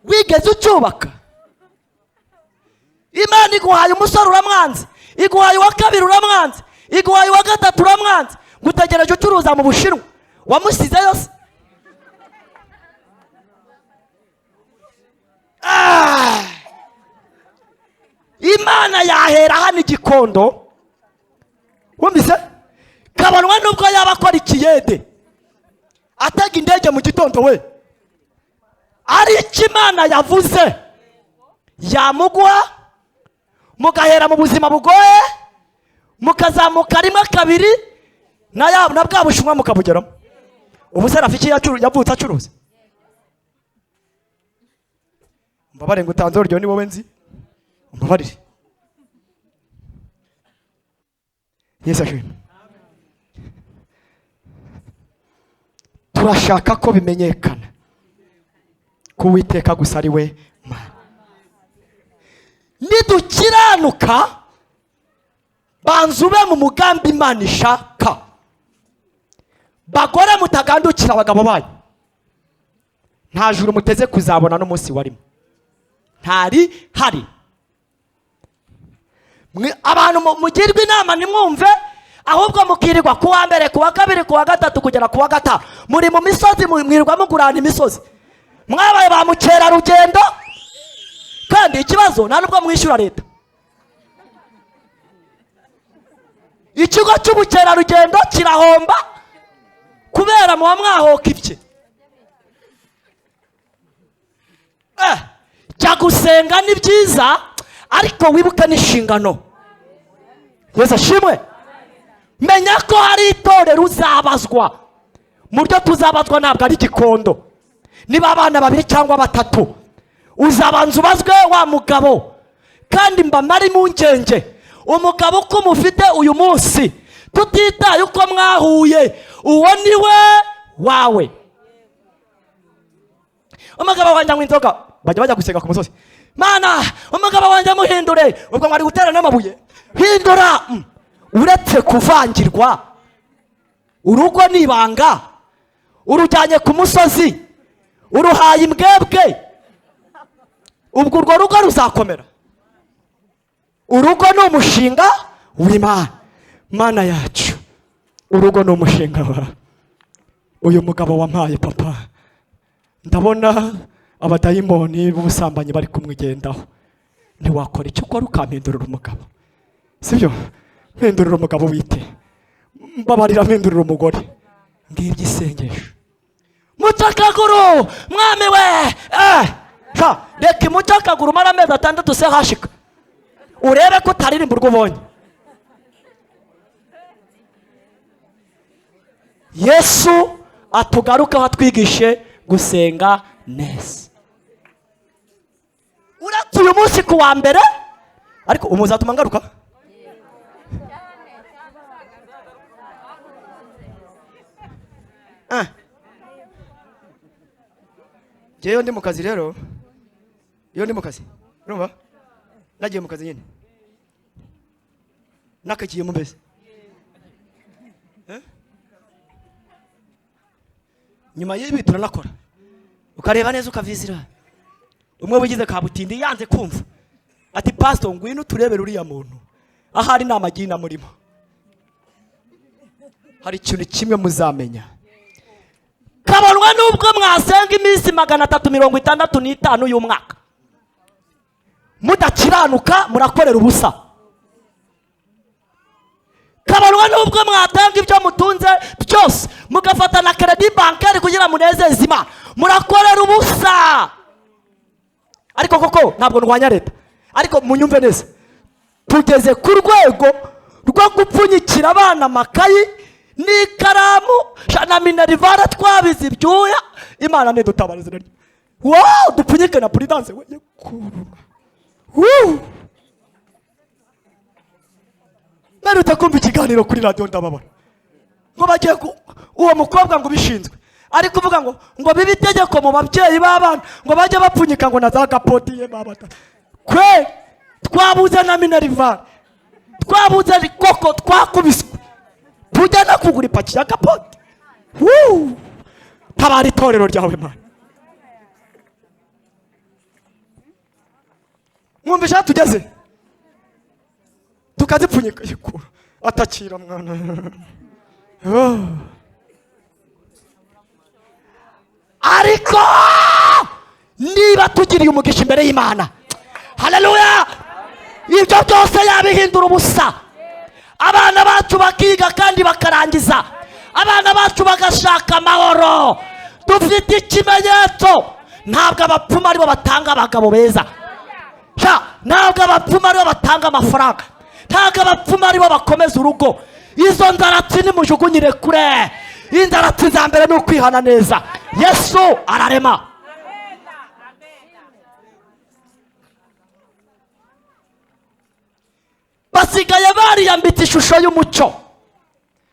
Wigeze ucyubaka? Imana iguhaye umusore uramwanze, iguhaye uwa kabiri uramwanze, iguhaye uwa gatatu uramwanze, ngutegereje ucuruza mu Bushinwa, wamusize yose. Imana yahera hano Gikondo, wumvise? Kabonwa nubwo yaba akora ikiyede atega indege mu gitondo we, ari Imana yavuze yamuguha, mugahera mu buzima bugoye, mukazamuka rimwe kabiri na bwa Bushinwa mukabugeramo. Ubu se Rafiki yavutse acuruza? Mbabare ngo utanze uryo ni wowe nzi, mbabarire. Yesu ashimwe. Turashaka ko bimenyekana ko Uwiteka gusa ari we Mana. Nidukiranuka banzube mu mugambi Imana ishaka, bagore mutagandukira abagabo banyu, nta juru muteze kuzabona n'umunsi warimo, ntari hari. Abantu mugirwa inama nimwumve, ahubwo mukirirwa kuwa mbere, kuwa kabiri, kuwa gatatu kugera kuwa gatanu muri mu misozi, mwirirwa mugurana imisozi, mwabaye ba mukerarugendo, kandi ikibazo nta nubwo mwishyura leta. Ikigo cy'ubukerarugendo kirahomba kubera muba mwahoka ibye. Jya gusenga ni byiza, ariko wibuke n'inshingano. Yesu ashimwe. Menya ko hari itorero uzabazwa. Mu byo tuzabazwa ntabwo ari igikondo. Niba abana 2 cyangwa 3, uzabanza ubazwe wa mugabo. Kandi mba mari mu ngenge, umugabo uko mufite uyu munsi, tutitaye uko mwahuye, uwo niwe wawe. Umugabo wanjye anywa inzoga, bajya gusenga ku musozi, Mana umugabo wanjye muhindure, ubwo mwari gutera n'amabuye. Hindura. Uretse kuvangirwa, urugo nibanga, urujyanye ku musozi, uruhaye imbwebwe, ubwo urwo rugo ruzakomera. Urugo ni umushinga w'Imana. Mana yacu, urugo ni umushinga wa uyu mugabo wampaye papa. Ndabona abadayimoni b'ubusambanyi bari kumwigendaho. Ntiwakora icyo ukora ukampindurira umugabo, sibyo? Mpindurira umugabo wite, mbabarira mpindurira umugore. Ngibyo isengesho. Mucakaguru mwami we, reka imucakaguru mara amezi 6 se hashika, urebe ko utaririmba urwo ubonye. Yesu atugaruka atwigishe gusenga neza. Uretse uyu munsi ku wa mbere, ariko umuzatuma ngaruka. Jeyo ndi mu kazi rero, iyo ndi mu kazi, urumva? Nagiye mu kazi nyine, nakagiye mu mbese. Nyuma y'ibi turanakora, ukareba neza ukavizira. Umwe wigize kabutindi yanze kumva, ati pastor ngwino turebere uriya muntu, ahari n'amagina murimo. Hari ikintu kimwe muzamenya, kabonwa nubwo mwasenga iminsi 365 uyu mwaka, mudakiranuka murakorera ubusa. Kabonwa nubwo mwatanga ibyo mutunze byose, mugafata na credit bancaire kugira munezeze Imana, murakorera ubusa. Ariko koko ntabwo ndwanya leta, ariko munyumve neza, tugeze ku rwego rwo gupfunyikira abana amakayi n'ikaramu na minerivare twabize ibyuya. Imana nidutabarize rero, wow, dupfunyike na prudence we kuruma. Narute kumva ikiganiro kuri radio ndababona ngo bagiye uwo mukobwa ngo bishinzwe ari kuvuga ngo bibi itegeko mu babyeyi b'abana ngo bajye bapfunyika ngo na za kapoti ye babata. Kwe twabuze na minerivare, twabuze koko, twakubiswe tujya no kugura ipaki ya kapoti. Tabara itorero ryawe Mana. Mwumvisha tugeze tukazipfunyika yikura atakira mwana. Ariko niba tugiriye umugisha imbere y'Imana, haleluya, ibyo byose yabihindura ubusa. Abana bacu bakiga kandi bakarangiza, abana bacu bagashaka amahoro. Dufite ikimenyetso, ntabwo abapfumu aribo batanga abagabo beza, ntabwo abapfumu aribo batanga amafaranga, ntabwo abapfumu aribo bakomeza urugo. Izo nzaratsi nimujugunyire kure. Inzaratsi za mbere ni ukwihana neza. Yesu ararema. Basigaye bariyambitse ishusho y'umucyo.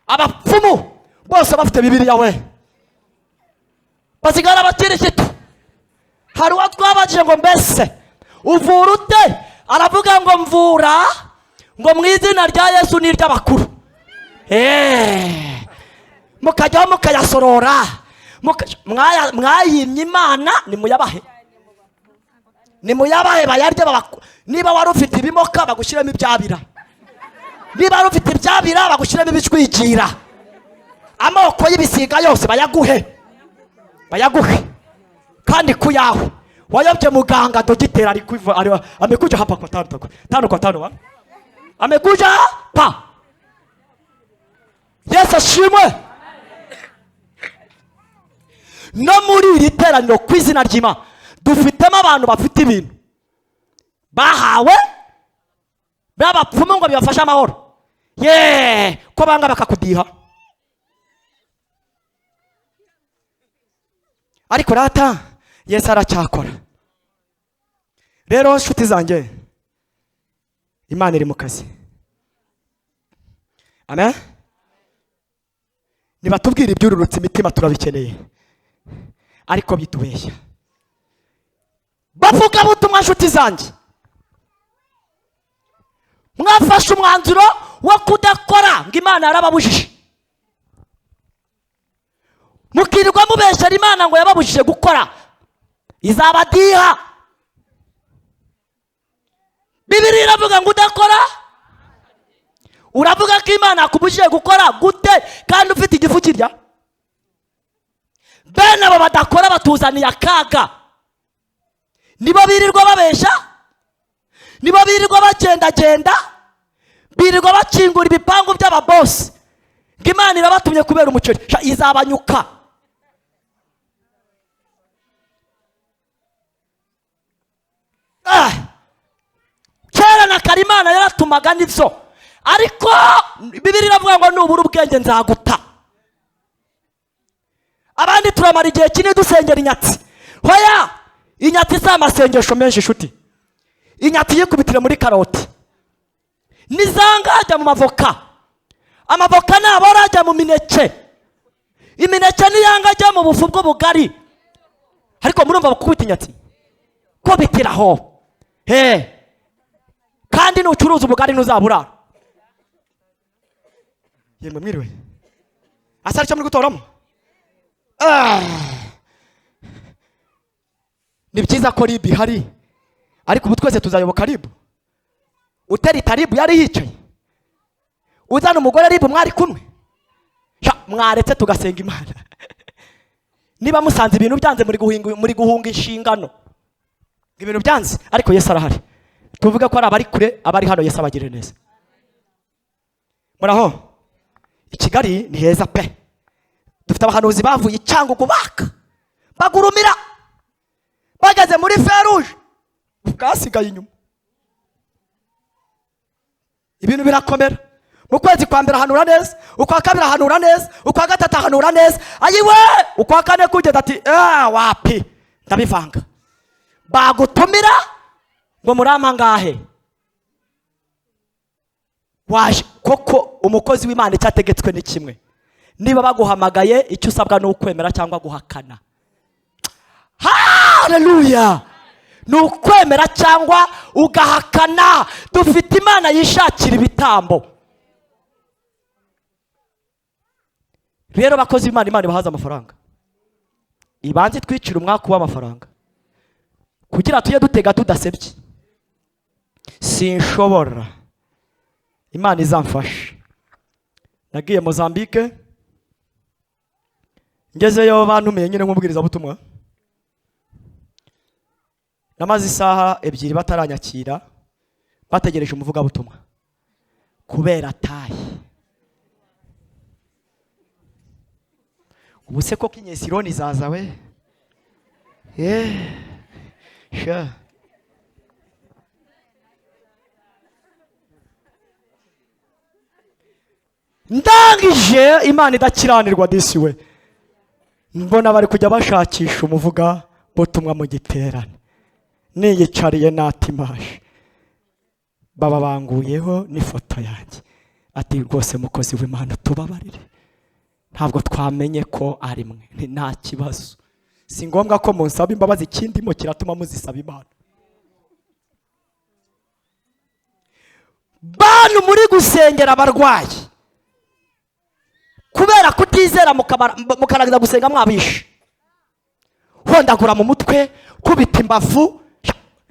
Abapfumu bose bafite Bibiliya we, basigara bakirisitu. Hari uwo twabajije ngo mbese uvura ute, aravuga ngo mvura ngo mu izina rya Yesu n'iry'abakuru. mukajyaho mukayasorora, mwayimye Imana, nimuyabahe bayarye. Niba wari ufite ibimoka bagushyiremo ibyabira, niba wari ufite ibyabira bagushyiremo ibicwigira, amoko y'ibisiga yose bayaguhe kandi kuyawe. Wayobye muganga dogiteri ari kuva amekuja hapa kwa tano kwa tano amekuja hapa. Yesu ashimwe. No muri iri teraniro ku izina ry'Imana dufitemo abantu bafite ibintu bahawe b'abapfumu ngo bibafashe amahoro. Ko banga bakakudiha, ariko rata Yesu aracyakora. Rero nshuti zanjye, Imana iri mu kazi. Amen. Nibatubwira ibyururutse imitima turabikeneye, ariko bitubeshya. Bavuga butumwa nshuti zanjye, mwafashe umwanzuro wo kudakora ngo Imana yarababujije. Mukirirwa mubeshyera Imana ngo yababujije gukora, izabadiha. Bibiliya iravuga ngo udakora, uravuga ko Imana yakubujije gukora gute kandi ufite igifu kirya? Bene abo badakora batuzaniye akaga. Nibo birirwa babesha, nibo birirwa bagendagenda, birirwa bakingura ibipangu by'ababosi ngo Imana irabatumye kubera umuceri. Izabanyuka. Kera na Karimana yaratumaga nivyo, ariko Bibiliya iravuga ngo nubura ubwenge nzaguta. Abandi turamara igihe kinini dusengera inyatsi. Hoya, inyatsi si amasengesho menshi nshuti. Inyatsi yikubitire muri karoti, nizanga ajya mu mavoka, amavoka nabora ajya mu mineke, imineke niyanga ajya mu bufu bw'ubugari. Ariko murumva bakubita inyatsi ko bitiraho. Kandi nucuruza ubugari ntuzabura. Yemwe mwiriwe, asari cyo muri gutoramo. Ni byiza ko ribu ihari, ariko ubu twese tuzayoboka ribu. Uterita ribu yari yicaye, uzana umugore ribu mwari kumwe, mwaretse tugasenga Imana. Niba musanze ibintu byanze muri guhunga inshingano, ibintu byanze, ariko Yesu arahari. Tuvuga ko ari abari kure, abari hano Yesu abagirire neza. Muraho i Kigali ni heza pe. Dufite abahanuzi bavuye Cyangugu bagurumira, bageze muri Feruje bwasigaye inyuma. Ibintu birakomera. Mu kwezi kwa mbere ahanura neza, ukwa kabiri ahanura neza, ukwa gatatu ahanura neza, ayiwe ukwa kane kugeza ati wapi ndabivanga. Bagutumira ngo murama ngahe waje. Koko umukozi w'Imana icyategetswe ni kimwe, niba baguhamagaye icyo usabwa ni ukwemera cyangwa guhakana. Haleluya. Ni ukwemera cyangwa ugahakana. Dufite Imana yishakira ibitambo. Rero bakozi Imana, Imana ibahaza amafaranga, ibanze twicira umwaka w'amafaranga kugira tujye dutega tudasebye. Sinshobora, Imana izamfashe. Nagiye Mozambique, ngezeyo bantumiye nyine nk'umubwiriza butumwa, namaze isaha ebyiri bataranyakira, bategereje umuvuga butumwa kubera tayi. Ubuse ko kinyesironi zaza we. Sure. Ndangije Imana idakiranirwa disi we, mbona bari kujya bashakisha umuvuga butumwa mu giterane. Niyicariye natimaje, baba banguyeho n'ifoto yanjye, ati rwose mukozi w'Imana tubabarire, ntabwo twamenye ko ari mwe. Nta kibazo, si ngombwa ko munsaba imbabazi, ikindi mo kiratuma muzisaba Imana. Bantu muri gusengera abarwayi kubera kutizera mwizera mukarangiza gusenga mwabishe. Hondagura mu mutwe, kubita imbavu.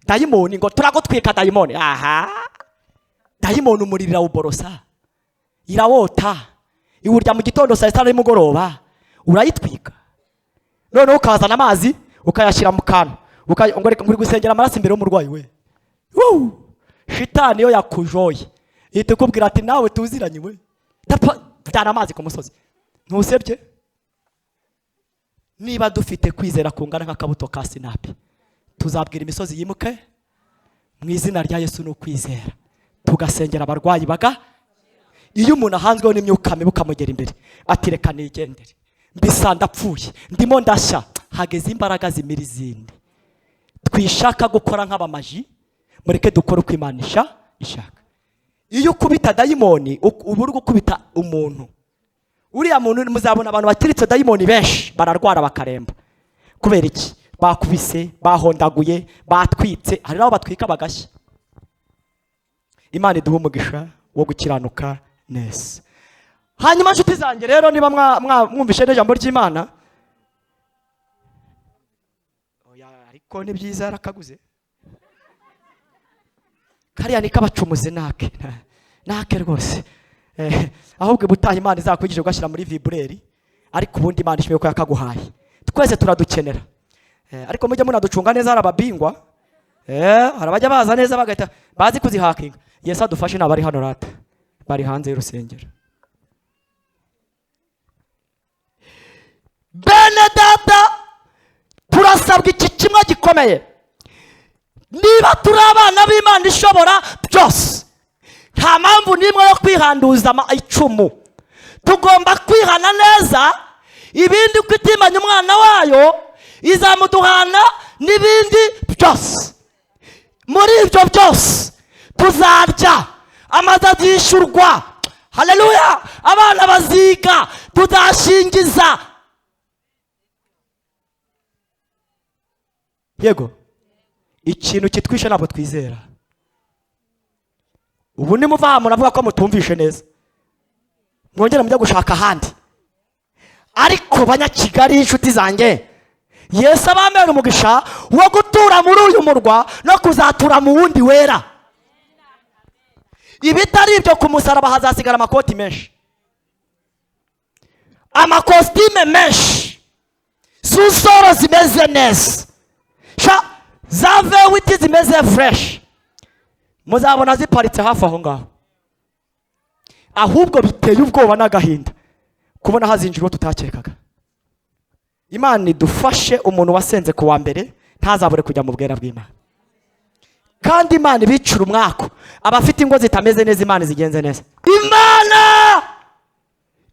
Dayimoni ngo turagutwika dayimoni. Aha. Dayimoni umuriro uborosa. Irawota. Iwurya mu gitondo saa 6 y'umugoroba. Urayitwika. None ukazana amazi ukayashyira mu kantu. Nguri gusengera amaraso imbere y'umurwayi we. Shitani yo yakujoye. Ihita kubwira ati nawe tuziranye we. Dana amazi ku musozi. Ntusebye? Niba dufite kwizera kungana nk'akabuto ka sinapi, tuzabwira imisozi yimuke mu izina rya Yesu no kwizera. Tugasengera abarwayi baga. Iyo umuntu ahanzweho n'imyuka mibi ukamugera imbere, ati reka nigendere. Mbisa ndapfuye, ndimo ndashya, hageze imbaraga zimira izindi. Twishaka gukora nk'abamaji, mureke dukora uko Imana ishaka. Iyo ukubita dayimoni, uburi gukubita umuntu. Uriya muntu muzabona abantu bakiritse dayimoni benshi bararwara bakaremba. Kubera iki? Bakubise, bahondaguye, batwitse, hari naho batwika bagashya. Imana iduha umugisha wo gukiranuka neza. Hanyuma nshuti zanjye rero niba mwumvishe n'ijambo ry'Imana, oya ariko ni byiza arakaguze. Kariya ni kabacumuze nake rwose. Ahubwo butaha Imana izakwigije ugashyira muri vibreri, ariko ubundi Imana ishimiye ko yakaguhaye. Twese turadukenera. Ariko mujye munaducunga neza arababingwa. Harabajya baza neza bagahita bazi kuzihakinga. Yesu adufashe nabari hano rata. Bari hanze y'urusengero. Bene data, turasabwa iki kimwe gikomeye. Niba turi abana b'Imana ishobora byose, nta mpamvu n'imwe yo kwihanduza icumu. Tugomba kwihana neza, ibindi uko itimanya umwana wayo izamuduhana n'ibindi byose. Muri ibyo byose tuzarya, amazi azishyurwa. Haleluya! Abana baziga, tuzashingiza. Yego, ikintu kitwishe ntabwo twizera. Ubu ni muva muravuga ko mutumvishe neza, mwongera mujya gushaka ahandi. Ariko Banyakigali inshuti zanjye, Yesu abamera umugisha wo gutura muri uyu murwa no kuzatura mu wundi wera. Ibitari ibyo ku musaraba hazasigara amakoti menshi, amakositime menshi, susoro zimeze neza, za vewiti zimeze fresh, muzabona ziparitse hafi aho ngaho. Ahubwo biteye ubwoba n'agahinda kubona hazinjirwa tutakekaga. Imana idufashe umuntu wasenze ku wa mbere ntazabure kujya mu bwera bw'Imana. Kandi Imana ibicura umwako abafite ingo zitameze neza, Imana zigenze neza. Imana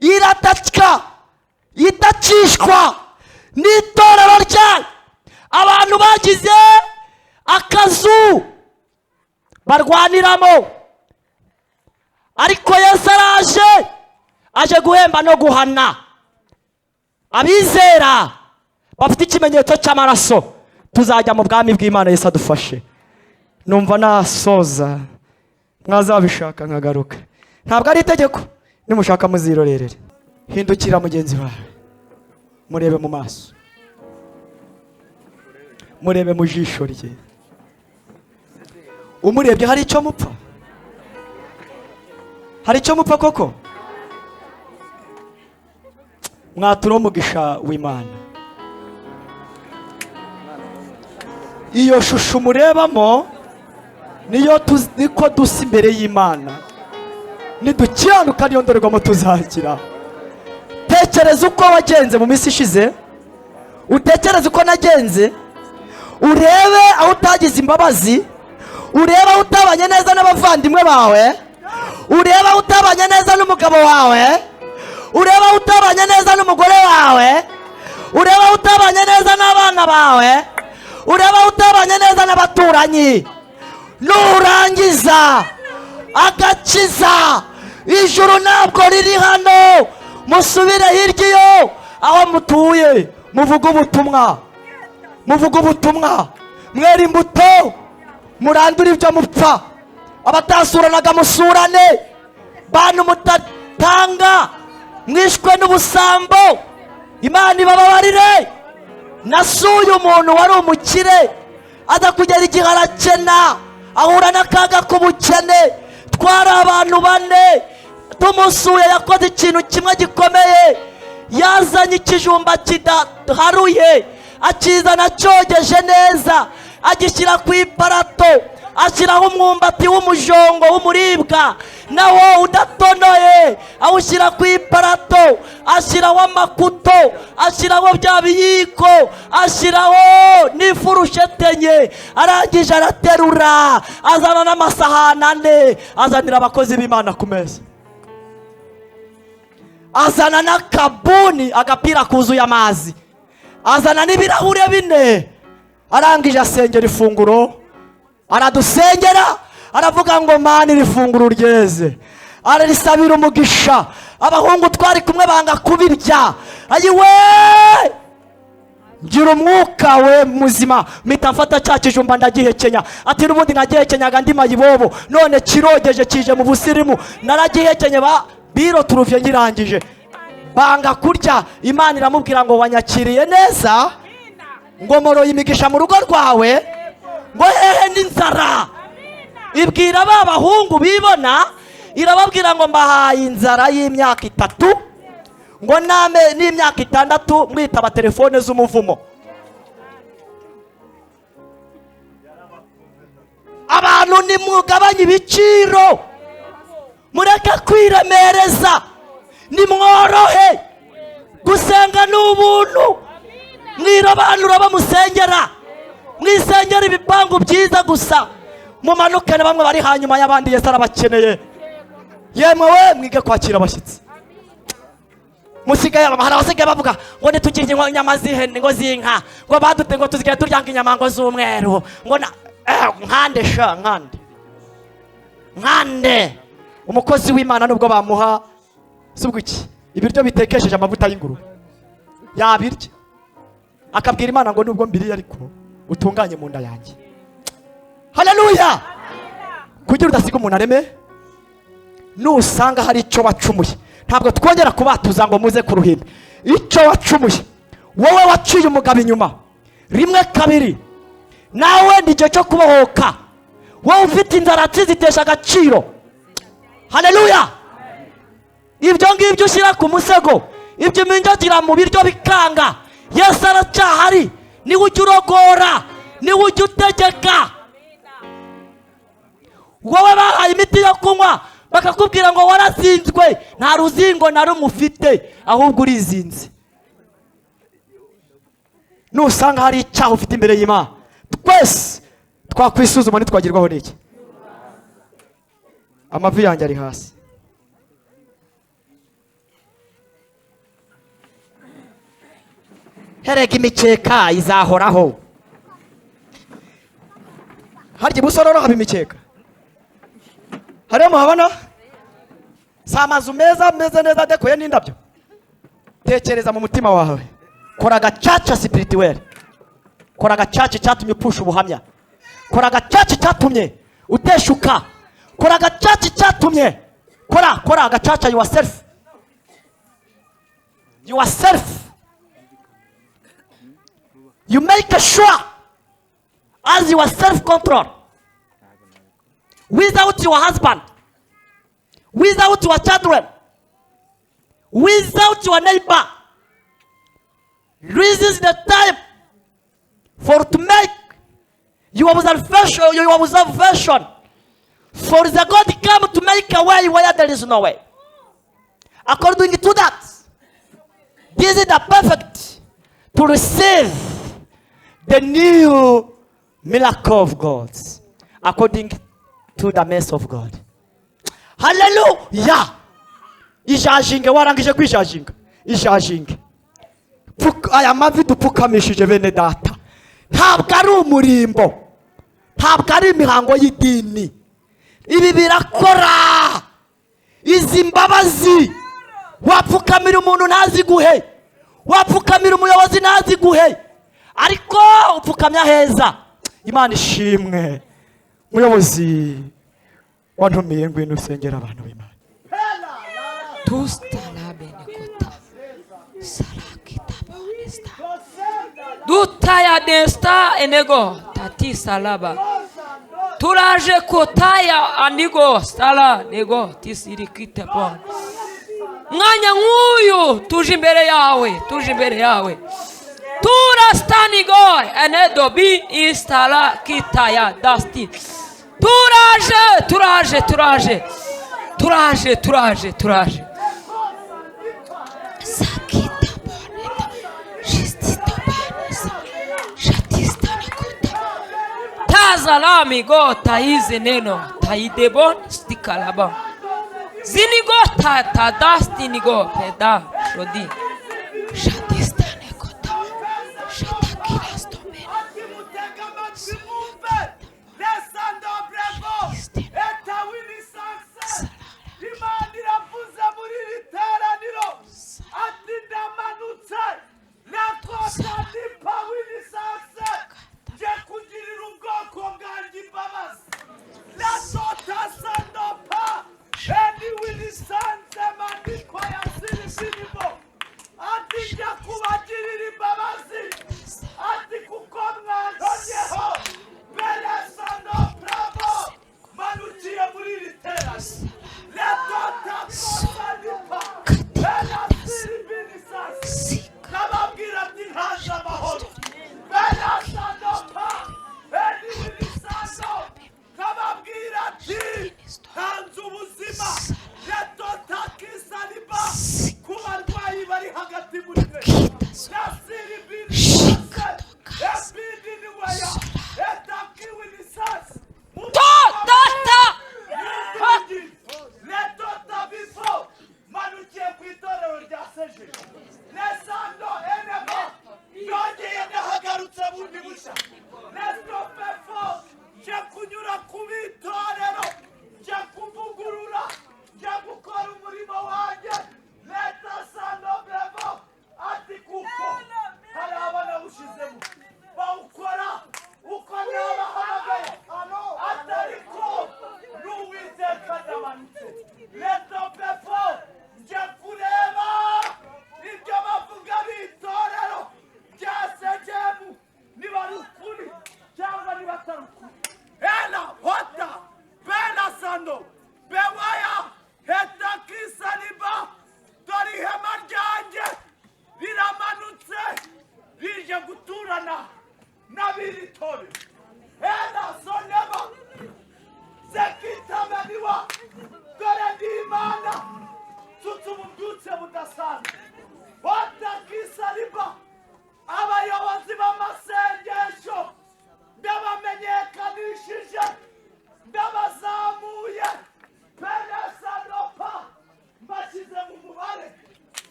irataka itacishwa n'itorero ryayo. Abantu bagize akazu barwaniramo, ariko Yesu aje guhemba no guhana abizera bafite ikimenyetso cy'amaraso. Tuzajya mu bwami bw'Imana. Yesu adufashe. Numva nasoza, mwazabishaka nkagaruka. Ntabwo ari itegeko, nimushaka muzirorerere. Hindukira mugenzi wawe, murebe mu maso, murebe mu jisho rye. Umurebye hari icyo mupfa? Hari icyo mupfa koko? Mwatura umugisha w'Imana. Iyo shusho murebamo niyo niko dusa imbere y'Imana. Nidukiranuka niyo ndorerwamo tuzakira. Tekereza uko wagenze mu minsi ishize, utekereza uko nagenze, urebe aho utagize imbabazi, urebe aho utabanye neza n'abavandimwe bawe, urebe aho utabanye neza n'umugabo wawe, urebe aho utabanye neza n'umugore wawe, urebe aho utabanye neza n'abana bawe, urebe aho utabanye neza n'abaturanyi. Nurangiza agakiza, ijuru ntabwo riri hano, musubire hirya iyo aho mutuye, muvuga ubutumwa, muvuga ubutumwa, mwera imbuto, murandura ibyo mupfa. Abatasuranaga musurane, bantu mutatanga mwishwe n'ubusambo, Imana ibababarire. Nasuye umuntu wari umukire aza kugera igihe arakena, ahura n'akaga k'ubukene. Twari abantu 4, tumusuye yakoze ikintu kimwe gikomeye. Yazanye ikijumba kidaharuye, akizana cyogeje neza, agishyira ku iparato, ashyiraho umwumbati w'umujongo w'umuribwa nawo udatonoye, awushyira ku iparato, ashyiraho amakuto, ashyiraho bya biyiko, ashyiraho n'ifurushete enye. Arangije araterura, azana n'amasahani 4, azanira abakozi b'Imana ku meza. Azana n'akabuni, agapira kuzuye amazi, azana n'ibirahure 4. Arangije asengera ifunguro, aradusengera, aravuga ngo Mana iri funguro ryeze. Ararisabira umugisha. Abahungu twari kumwe banga kubirya. Ayiwe, ngira umwuka we muzima, mpita mfata cya kijumba ndagihekenya. Ati n'ubundi nagihekenyaga ndi mayibobo, none kirogeje kije mu busirimu. Naragihekenye biro turuvye ngirangije, banga kurya. Imana iramubwira ngo wanyakiriye neza, ngo moroye imigisha mu rugo rwawe, ngo hehe n'inzara. Ibwira ba bahungu bibona, irababwira ngo mbahaye inzara y'imyaka 3, ngo name n'imyaka 6 mwitaba telefone z'umuvumo. Abantu ni mugabanye ibiciro, mureke kwiremereza, ni mworohe. Gusenga n'ubuntu, mwirobanura bamusengera, mwisengera ibipangu byiza gusa, mumanukane bamwe bari hanyuma y'abandi. Yesu arabakeneye. Yemwe we mwige kwakira abashyitsi. Musigaye hari abasigaye bavuga ngo nitugire inyama z'ihene ngo z'inka, ngo badute ngo tuzigaye turyanga inyama ngo z'umweru, ngo nkande sha nkande. Umukozi w'Imana nubwo bamuha subwo iki ibiryo bitekesheje amavuta y'ingurube, yabirya akabwira Imana ngo nubwo mbiri ariko utunganye mu nda yanjye. Haleluya. Kugira udasiga umuntu areme, nusanga hari icyo wacumuye, ntabwo twongera kubatuza ngo muze ku ruhimbi. Icyo wacumuye, wowe waciye umugabo inyuma 1 2, nawe ni cyo kubohoka. Wowe ufite inzara zitesha agaciro. Haleluya. Ibyo ngibyo ushyira ku musego, ibyo minjagira mu biryo bikanga, Yesu aracyahari. Niwe ujya urogora, niwe ujya utegeka. Wowe bahaye imiti yo kunywa, bakakubwira ngo warazinzwe, nta ruzingo na rumwe ufite, ahubwo urizinze. Nusanga hari icyaha ufite imbere y'Imana, twese twakwisuzuma ntitwagirwaho n'iki. Amavi yanjye ari hasi. Herega imikeka izahoraho. Harya ibusororo haba imikeka? Hariyo muhabona? Si amazu meza meze neza adekoye n'indabyo? Tekereza mu mutima wawe. Kora agacaca spirituel. Kora agacaca cyatumye upfusha ubuhamya. Kora agacaca cyatumye uteshuka. Kora agacaca cyatumye. Kora agacaca yourself. You make sure as your self-control. Without your husband, without your children, without your neighbor, this is the time for to make your observation. For the God come to make a way where there is no way. According to that, this is the perfect to receive the new miracle of God. According to the mercy of God. Hallelujah. Ijajinge warangije kwijajinga. Ijajinge. Aya mavi dupfukamishije bene data. Ntabwo ari umurimbo. Ntabwo ari imihango y'idini. Ibi birakora. Izi mbabazi. Wapfukamira umuntu ntaziguhe. Wapfukamira umuyobozi ntaziguhe. Ariko upfukamya heza. Imana ishimwe. Muyobozi wantumiye ngwino usengera abantu b'Imana. Tustalabene Dutaya desta enego tati salaba. Turaje kotaya anigo sala nego tisirikite bon. Mwanya nk'uyu tuje imbere yawe, tuje imbere yawe. Turastanigo enedo bi instala kitaya dasti. Turaje, turaje, turaje. Turaje, turaje, turaje. Sakita boneta. Justita bonesa. Shatista nakota. Tazalami go taize neno. Taidebon stikalaba. Zinigo ta dasti nigo peda shodi. Shatista nakota. Shatakira stomena.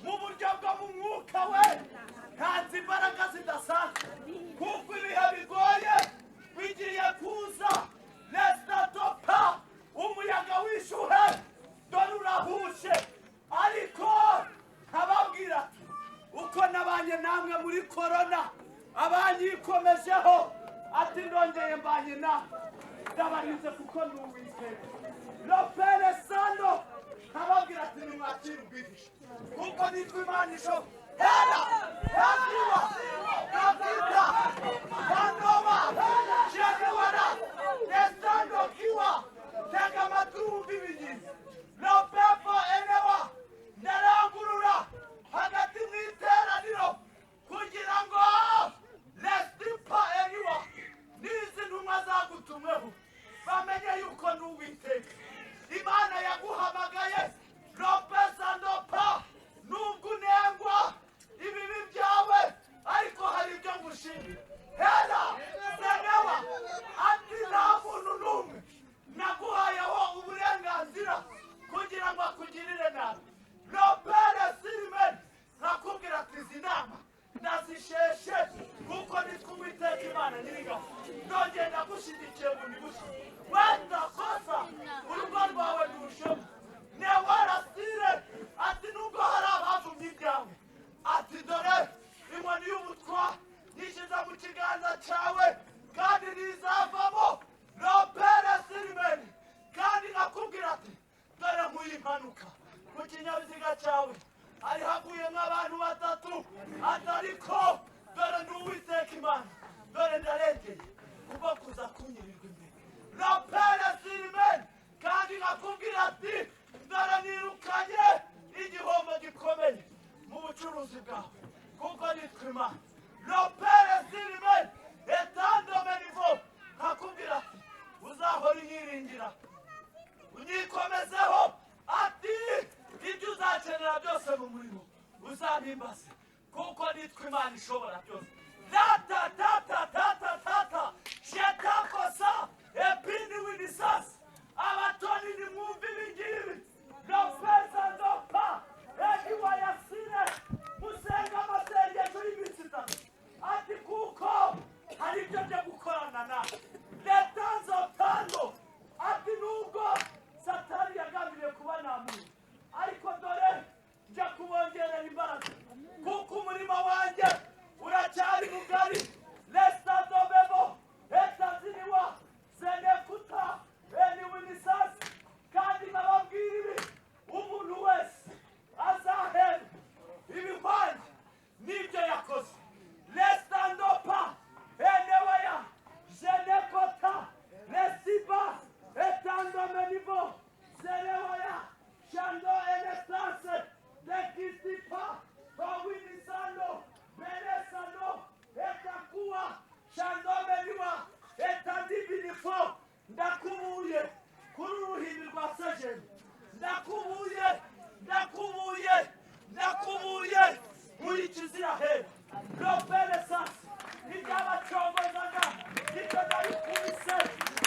Mu buryo bwo mu mwuka we imbaraga zidasanzwe kuko ibihe bigoye bigiye kuza. Lesitatopa umuyaga w'ishuhe dore urahushe, ariko nkababwira ati uko nabanye namwe muri korona abanyikomejeho ati ndongeye mbanye namwe ndabarinze kuko ndi Uwiteka. Lopere sano nkababwira ati nimwakire ubwihisho kuko nitwa Imana ishoboye. Hera yakiwa yakita kandoba shekewara nesando kiwa tega amatwi ibigizi. Lopepo enewa ndarangurura hagati mu iteraniro kugira ngo lestipa eniwa n'izi ntumwa zagutumweho bamenye yuko ndi Uwiteka. Imana yaguhamagaye Lopezandopa, nubwo unengwa ibibi byawe ariko hari ibyo ngushimira. Hera senewa ati nta muntu n'umwe naguhayeho uburenganzira kugira ngo akugirire nabi. Lopere sirimeni nakubwira ati izi nama ndazisheshe kuko nitwa Uwiteka Imana nyir'ingabo. Nongeye ndagushyigikiye bundi bushya. Wenda kosa urugo rwawe nturushemo. Newarasire ati nubwo hari abavumye ibyawe ati dore inkoni y'ubutwa yishyize mu kiganza cyawe kandi ntizavamo. Lopere sirimeni kandi nakubwira ati dore nkuye impanuka ku kinyabiziga cyawe hari haguye nk'abantu batatu atariko dore ndi Uwiteka Imana dore ndarengeye kuko kuza kunyirirwa imbere. Lopere sirimeni kandi nakubwira ati dore nirukanye igihombo gikomeye mu bucuruzi bwawe kuko nitwa Imana. Lopere sirimeni etandamenivo nakubwira ati uzahora unyiringira unyikomezeho ati ibyo uzakenera byose mu murimo uzabimbaze kuko nitwa Imana ishobora byose. Tata shetakosa epini winisasi abatoni nimwumve ibingibi. Lopeza ndopa egiwa yasire musenga amasengesho y'iminsi itatu ati kuko hari ibyo byo gukorana nawe. Letanzo tando ati nubwo Satani yagambiriye kuba namuntu ariko dore njya kubongerera imbaraga kuko umurimo wanjye uracyari mugari. Lesitadobebo etaziniwa senekuta eniwinisasi kandi nkababwira ibi umuntu wese azahera ibihwanye n'ibyo yakoze. Lestandopa eneweya jenekota lesiba etandomenibo zereweya shando enestase lekisipa towinisando beresando etakuwa shandomeniwa etandibinifo. Ndakubuye kuri uruhimbi rwa sejeni, ndakubuye muri Kizirahera. Lopere sasi iby'abacongozaga ibyo ndabikubise.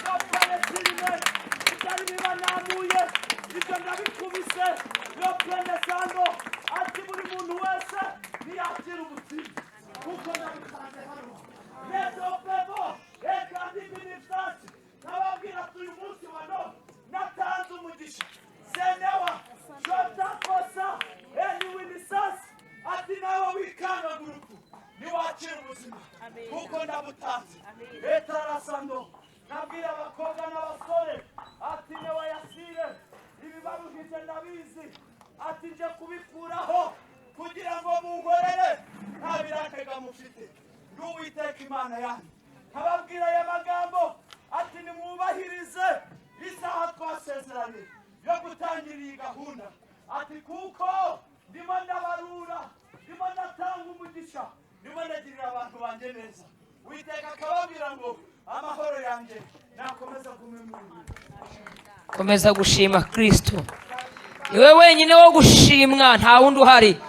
Lopere sirimeni ibyari bibanamuye ibyo ndabikubise. Lopere sando ati buri muntu wese ntiyakira ubutsinzi kuko ndabitanze hano. Lesopebo ekandibinifasi nababwira ati uyu munsi wa none natanze umugisha. Senewa shotakosa eniwinisasi ati nawe wikangaguruku niwakira ubuzima kuko ndabutanze. Etarasando nabwira abakobwa n'abasore ati newa yasire ibibaruhije ndabizi ati nje kubikuraho kugira ngo munkorere nta biratega mufite. Ndi Uwiteka Imana yanyu. Nkababwira aya magambo ati nimwubahirize isaha twasezeranye yo gutangira iyi gahunda ati kuko ndimo ndabarura, ndimo ndatanga umugisha, ndimo ndagirira abantu banjye neza. Uwiteka akababwira ngo amahoro yanjye nakomeza kumemurira. komeza gushima Kristo. Niwe wenyine wo gushimwa, nta wundi uhari.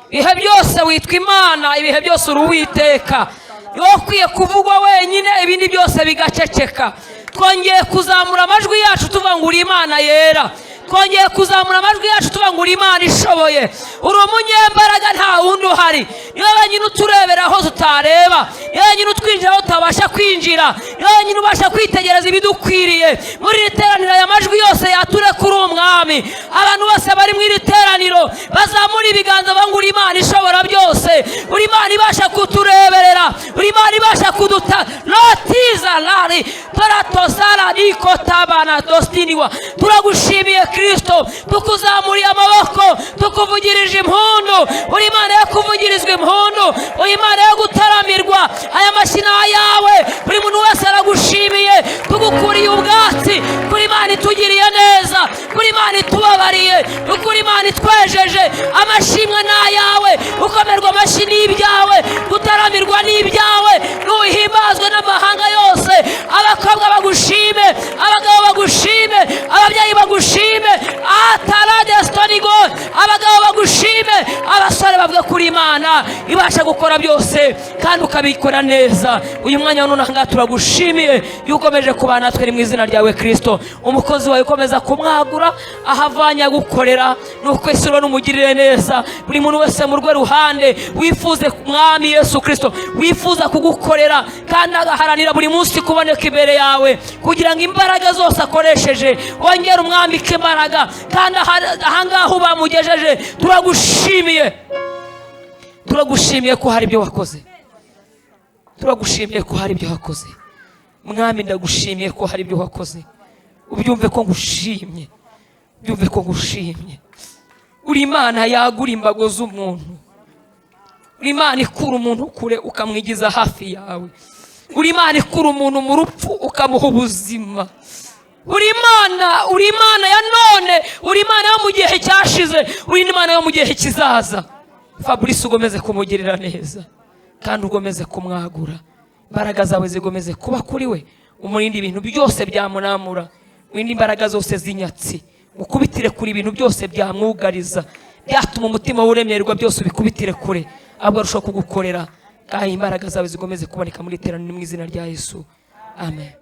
Ibihe byose witwa Imana, ibihe byose uri Uwiteka. Niwe ukwiye kuvugwa wenyine, ibindi byose bigaceceka. Twongeye kuzamura amajwi yacu tuvuga ngo uri Imana yera. twongeye kuzamura amajwi yacu tuvuga ngo uri Imana ishoboye, uri umunyembaraga nta wundi uhari, niwe wenyine uturebera aho tutareba, niwe wenyine utwinjira aho tutabasha kwinjira, niwe wenyine ubasha kwitegereza ibidukwiriye. Muri iri teraniro aya majwi yose yature kuri umwami, abantu bose bari mu iri teraniro bazamura ibiganza bavuga uri Imana ishobora byose, uri Imana ibasha kutureberera, uri Imana ibasha kuduta lotiza lari toratosara nikotabana dostiniwa. Turagushimiye Kristo, tukuzamuriye amaboko, tukuvugirije impundu, uri Imana yo kuvugirizwa impundu, uri Imana yo gutaramirwa. Aya mashina yawe buri muntu wese aragushimiye, tugukuriye ubwatsi, kuri Imana itugiriye neza, kuri Imana itubabariye, kuri Imana itwejeje. Amashimwe n'ayawe, ukomerwa amashyi n'ibyawe, gutaramirwa n'ibyawe, nuhimbazwe n'amahanga yose. Abakobwa bagushime, abagabo bagushime, ababyeyi bagushime, ataradestonigo, abagabo bagushime, abasore bavuga kuri Imana ibasha gukora byose kandi ukabikora neza. Uyu mwanya wa none ngaha turagushimiye yukomeje kubana natwe mu izina ryawe Kristo. Umukozi wawe ukomeza kumwagura ahavanya gukorera, nuko isuro n'umugirire neza. Buri muntu wese mu rwe ruhande wifuze mwami Yesu Kristo, wifuza kugukorera kandi agaharanira buri munsi kuboneka imbere yawe, kugira ngo imbaraga zose akoresheje wongere umwambike imbaraga. Kandi ahangaha ubamugejeje turagushimiye, turagushimiye ko hari ibyo wakoze, turagushimiye ko hari ibyo wakoze mwami. Ndagushimiye ko hari ibyo wakoze, ubyumve ko ngushimye, ubyumve ko ngushimye. Uri Imana yagura imbago z'umuntu, uri Imana ikura umuntu kure ukamwigiza hafi yawe, uri Imana ikura umuntu mu rupfu ukamuha ubuzima. Uri Imana ya none, uri Imana yo mu gihe cyashize, uri Imana yo mu gihe kizaza. Fabrice ugomeze kumugirira neza kandi ugomeze kumwagura, imbaraga zawe zigomeze kuba kuri we, umurinde ibintu byose byamunamura, windi imbaraga zose z'inyatsi, mukubitire kuri ibintu byose byamwugariza, byatuma umutima uremererwa, byose ubikubitire kure, ahubwo arushaho kugukorera. Kandi imbaraga zawe zigomeze kuboneka muri iteraniro mu izina rya Yesu, amen.